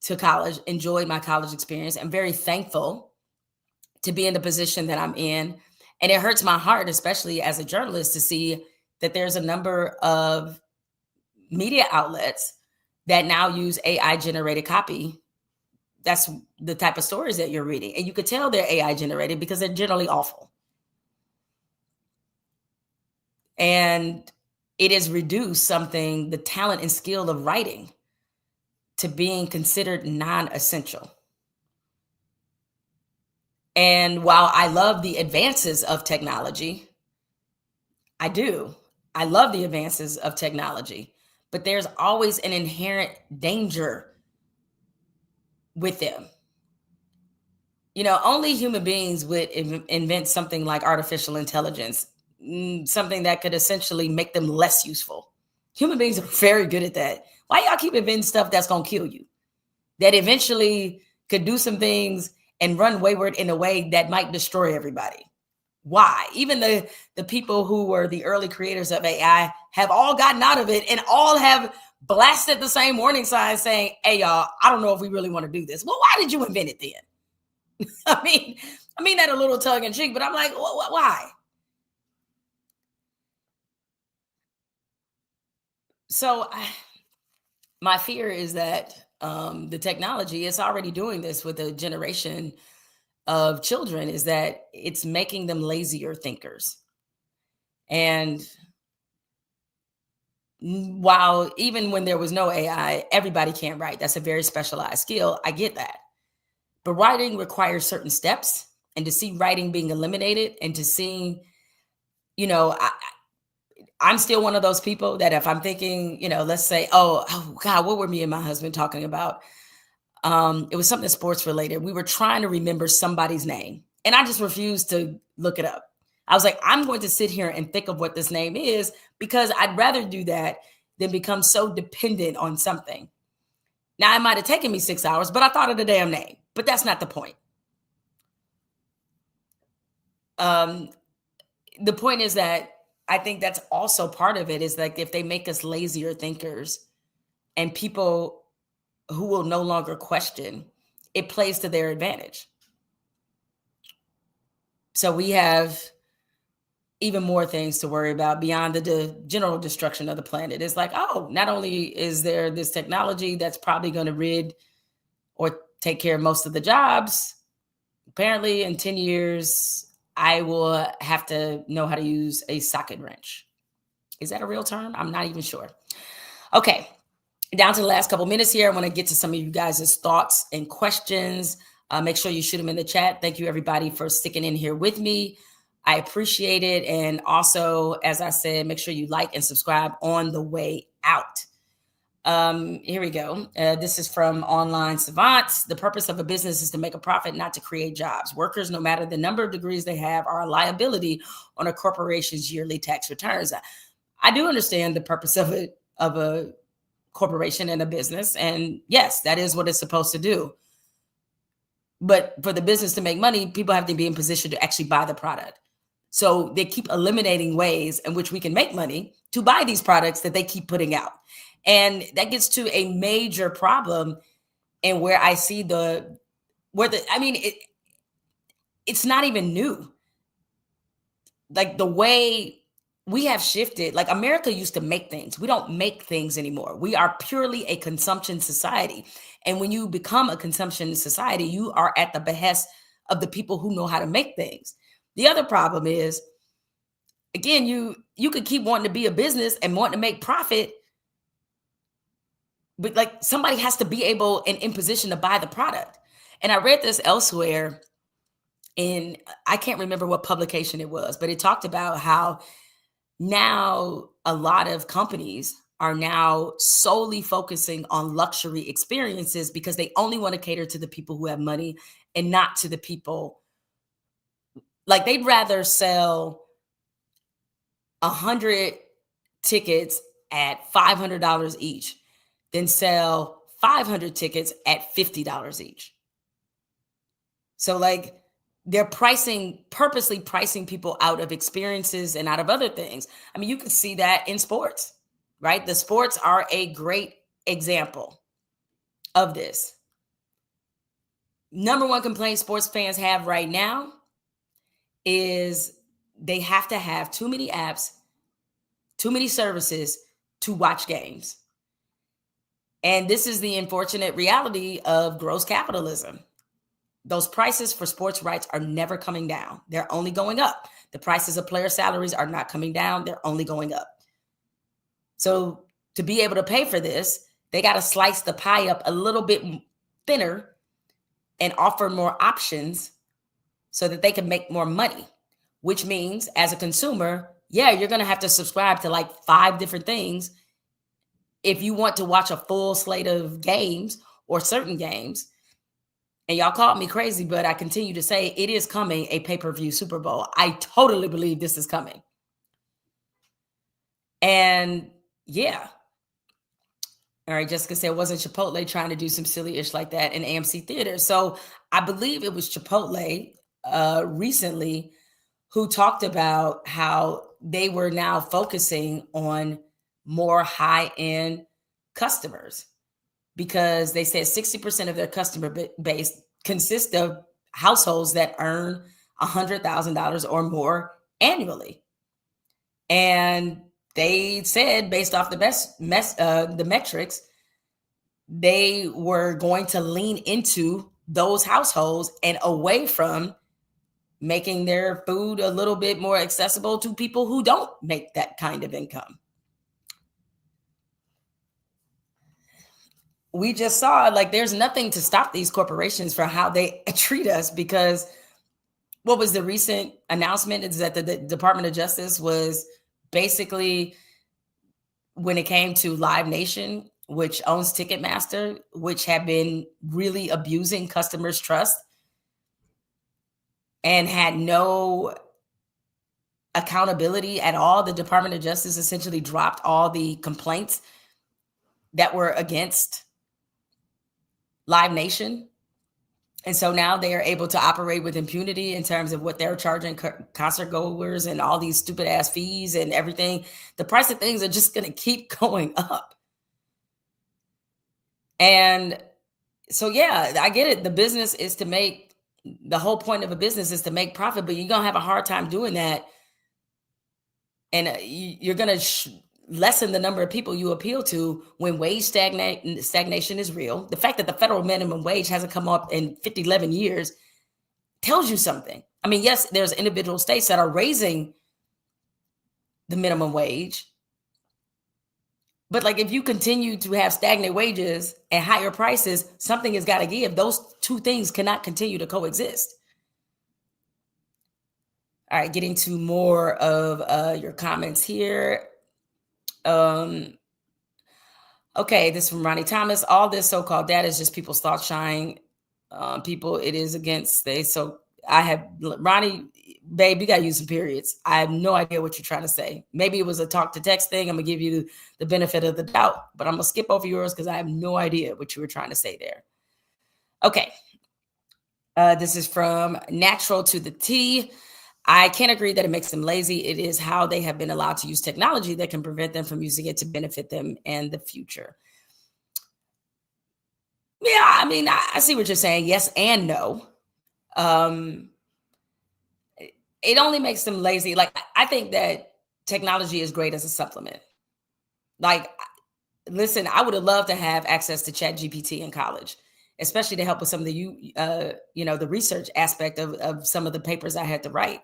to college, enjoyed my college experience. I'm very thankful to be in the position that I'm in. And it hurts my heart, especially as a journalist, to see that there's a number of media outlets that now use AI generated copy. That's the type of stories that you're reading. And you could tell they're AI generated because they're generally awful. And it has reduced the talent and skill of writing to being considered non-essential. And while I love the advances of technology, I love the advances of technology, but there's always an inherent danger with them. Only human beings would invent something like artificial intelligence, something that could essentially make them less useful. Human beings are very good at that. Why y'all keep inventing stuff that's going to kill you? That eventually could do some things and run wayward in a way that might destroy everybody. Why? Even the people who were the early creators of AI have all gotten out of it and all have blasted the same warning signs saying, hey, y'all, I don't know if we really want to do this. Well, why did you invent it then? I mean that a little tongue in cheek, but I'm like, why? So my fear is that the technology is already doing this with a generation of children, is that it's making them lazier thinkers. And while even when there was no AI, everybody can't write. That's a very specialized skill. I get that. But writing requires certain steps, and to see writing being eliminated and to seeing, I'm still one of those people that if I'm thinking, let's say, oh God, what were me and my husband talking about? It was something sports related. We were trying to remember somebody's name, and I just refused to look it up. I was like, I'm going to sit here and think of what this name is, because I'd rather do that than become so dependent on something. Now, it might have taken me 6 hours, but I thought of the damn name. But that's not the point. The point is that I think that's also part of it, is like if they make us lazier thinkers and people who will no longer question, it plays to their advantage. So we have even more things to worry about beyond the general destruction of the planet. It's like, oh, not only is there this technology that's probably going to rid or take care of most of the jobs, apparently in 10 years, I will have to know how to use a socket wrench. Is that a real term? I'm not even sure. Okay, down to the last couple minutes here. I want to get to some of you guys' thoughts and questions. Make sure you shoot them in the chat. Thank you, everybody, for sticking in here with me. I appreciate it. And also, as I said, make sure you like and subscribe on the way out. Here we go. This is from Online Savants. The purpose of a business is to make a profit, not to create jobs. Workers, no matter the number of degrees they have, are a liability on a corporation's yearly tax returns. I do understand the purpose of a corporation and a business. And yes, that is what it's supposed to do. But for the business to make money, people have to be in position to actually buy the product. So they keep eliminating ways in which we can make money to buy these products that they keep putting out. And that gets to a major problem, and where I see it's not even new. Like the way we have shifted, like America used to make things. We don't make things anymore. We are purely a consumption society. And when you become a consumption society, you are at the behest of the people who know how to make things. The other problem is, again, you could keep wanting to be a business and wanting to make profit, but like somebody has to be able and in position to buy the product. And I read this elsewhere, and I can't remember what publication it was, but it talked about how now a lot of companies are now solely focusing on luxury experiences because they only want to cater to the people who have money and not to the people. Like they'd rather sell 100 tickets at $500 each than sell 500 tickets at $50 each. So like they're purposely pricing people out of experiences and out of other things. I mean, you can see that in sports, right? The sports are a great example of this. Number one complaint sports fans have right now is they have to have too many apps, too many services to watch games. And this is the unfortunate reality of gross capitalism. Those prices for sports rights are never coming down. They're only going up. The prices of player salaries are not coming down. They're only going up. So to be able to pay for this, they got to slice the pie up a little bit thinner and offer more options so that they can make more money, which means as a consumer, yeah, you're going to have to subscribe to like 5 different things if you want to watch a full slate of games or certain games. And y'all called me crazy, but I continue to say it is coming, a pay-per-view Super Bowl. I totally believe this is coming. And yeah. All right, Jessica said, wasn't Chipotle trying to do some silly-ish like that in AMC theaters? So I believe it was Chipotle recently who talked about how they were now focusing on more high-end customers, because they said 60% of their customer base consists of households that earn $100,000 or more annually. And they said, based off the metrics, they were going to lean into those households and away from making their food a little bit more accessible to people who don't make that kind of income. We just saw, like, there's nothing to stop these corporations for how they treat us, because what was the recent announcement is that the Department of Justice was basically, when it came to Live Nation, which owns Ticketmaster, which have been really abusing customers' trust and had no accountability at all. The Department of Justice essentially dropped all the complaints that were against Live Nation. And so now they are able to operate with impunity in terms of what they're charging concert goers and all these stupid ass fees and everything. The price of things are just going to keep going up. And so, yeah, I get it. The business is to make, the whole point of a business is to make profit, but you're going to have a hard time doing that. And you're going to lessen the number of people you appeal to when wage stagnation is real. The fact that the federal minimum wage hasn't come up in 11 years tells you something. I mean, yes, there's individual states that are raising the minimum wage. But like, if you continue to have stagnant wages and higher prices, something has got to give. Those two things cannot continue to coexist. All right, getting to more of your comments here. Okay, this is from Ronnie Thomas. All this so-called data is just people's thoughts shying people. It is against they. So I have, Ronnie, babe, you got to use some periods. I have no idea what you're trying to say. Maybe it was a talk to text thing. I'm going to give you the benefit of the doubt, but I'm going to skip over yours because I have no idea what you were trying to say there. Okay. This is from Natural to the T. I can't agree that it makes them lazy. It is how they have been allowed to use technology that can prevent them from using it to benefit them in the future. Yeah, I mean, I see what you're saying. Yes and no. It only makes them lazy. Like, I think that technology is great as a supplement. Like, listen, I would have loved to have access to ChatGPT in college, especially to help with some of the, the research aspect of some of the papers I had to write.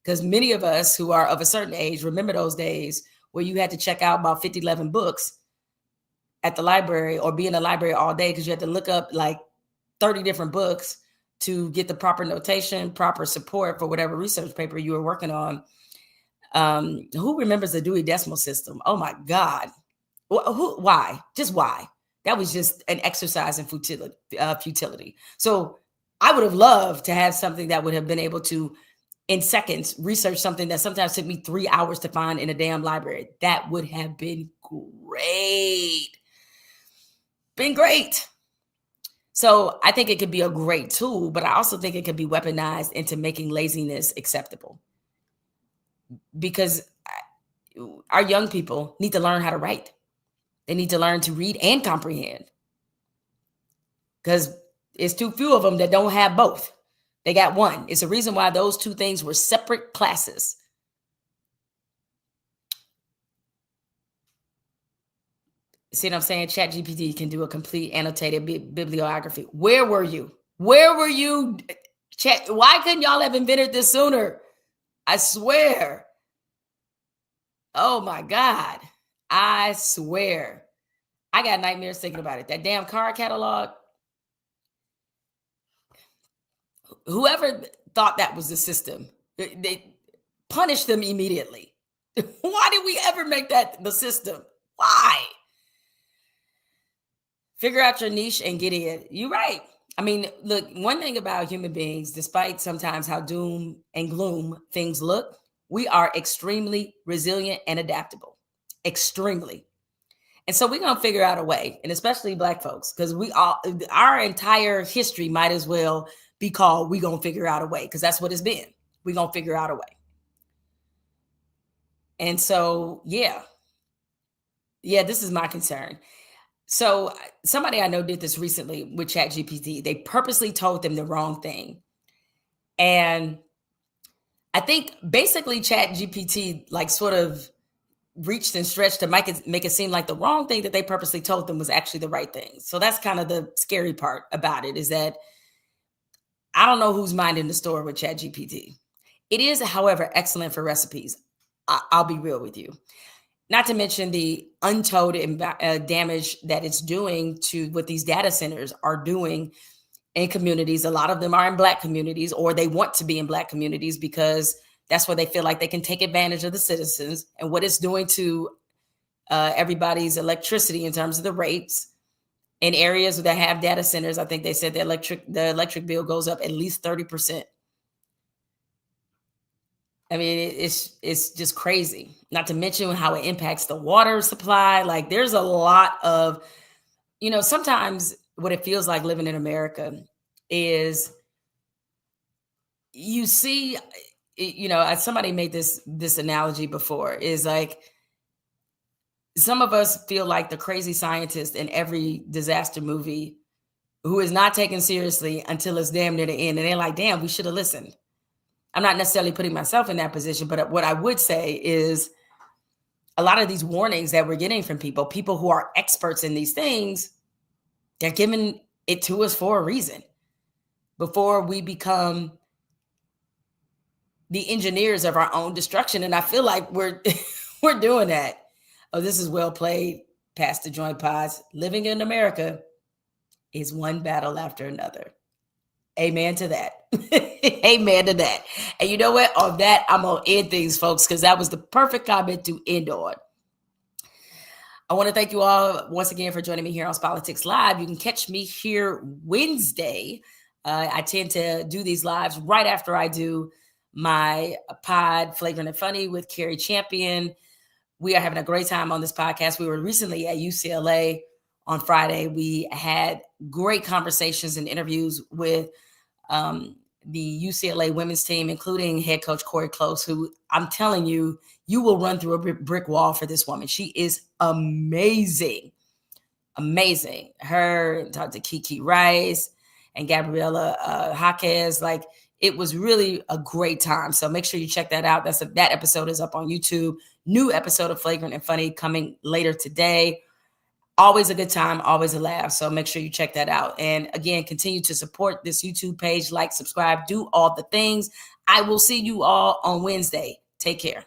Because many of us who are of a certain age remember those days where you had to check out about 11 books at the library or be in the library all day because you had to look up like 30 different books to get the proper notation, proper support for whatever research paper you were working on. Who remembers the Dewey Decimal System? Oh my God. Why? Just why? That was just an exercise in futility. So I would have loved to have something that would have been able to, in seconds, research something that sometimes took me 3 hours to find in a damn library. That would have been great. Been great. So I think it could be a great tool, but I also think it could be weaponized into making laziness acceptable. Because our young people need to learn how to write. They need to learn to read and comprehend. Because it's too few of them that don't have both. They got one. It's a reason why those two things were separate classes. See what I'm saying? ChatGPT can do a complete annotated bibliography. Where were you? Where were you? Chat? Why couldn't y'all have invented this sooner? I swear. Oh my God. I swear. I got nightmares thinking about it. That damn car catalog. Whoever thought that was the system, they punished them immediately. Why did we ever make that the system? Why? Figure out your niche and get in. You're right. I mean, look, one thing about human beings, despite sometimes how doom and gloom things look, we are extremely resilient and adaptable. Extremely. And so we're going to figure out a way, and especially Black folks, because our entire history might as well be called "we going to figure out a way," because that's what it's been. We're going to figure out a way. And so, yeah, this is my concern. So somebody I know did this recently with ChatGPT. They purposely told them the wrong thing. And I think basically ChatGPT like sort of reached and stretched to make it seem like the wrong thing that they purposely told them was actually the right thing. So that's kind of the scary part about it, is that I don't know who's minding the store with ChatGPT. It is, however, excellent for recipes. I'll be real with you. Not to mention the untold damage that it's doing to what these data centers are doing in communities. A lot of them are in Black communities, or they want to be in Black communities because that's where they feel like they can take advantage of the citizens. And what it's doing to everybody's electricity in terms of the rates. In areas that have data centers, I think they said the electric bill goes up at least 30%. I mean, it's just crazy. Not to mention how it impacts the water supply. Like, there's a lot of, sometimes what it feels like living in America is you see, somebody made this analogy before, is like, some of us feel like the crazy scientist in every disaster movie who is not taken seriously until it's damn near the end. And they're like, damn, we should have listened. I'm not necessarily putting myself in that position, but what I would say is a lot of these warnings that we're getting from people who are experts in these things, they're giving it to us for a reason. Before we become the engineers of our own destruction. And I feel like we're doing that. Oh, this is well played, Pastor Joint Pods. Living in America is one battle after another. Amen to that. Amen to that. And you know what? On that, I'm going to end things, folks, because that was the perfect comment to end on. I want to thank you all once again for joining me here on SPOLITICS Live. You can catch me here Wednesday. I tend to do these lives right after I do my pod, Flagrant and Funny, with Carrie Champion. We are having a great time on this podcast. We were recently at UCLA on Friday. We had great conversations and interviews with the UCLA women's team, including head coach Corey Close, who I'm telling you, you will run through a brick wall for this woman. She is amazing. Amazing. Her, talked to Kiki Rice and Gabriela Jaquez. Like, it was really a great time. So make sure you check that out. That episode is up on YouTube. New episode of Flagrant and Funny coming later today. Always a good time, always a laugh. So make sure you check that out. And again, continue to support this YouTube page, like, subscribe, do all the things. I will see you all on Wednesday. Take care.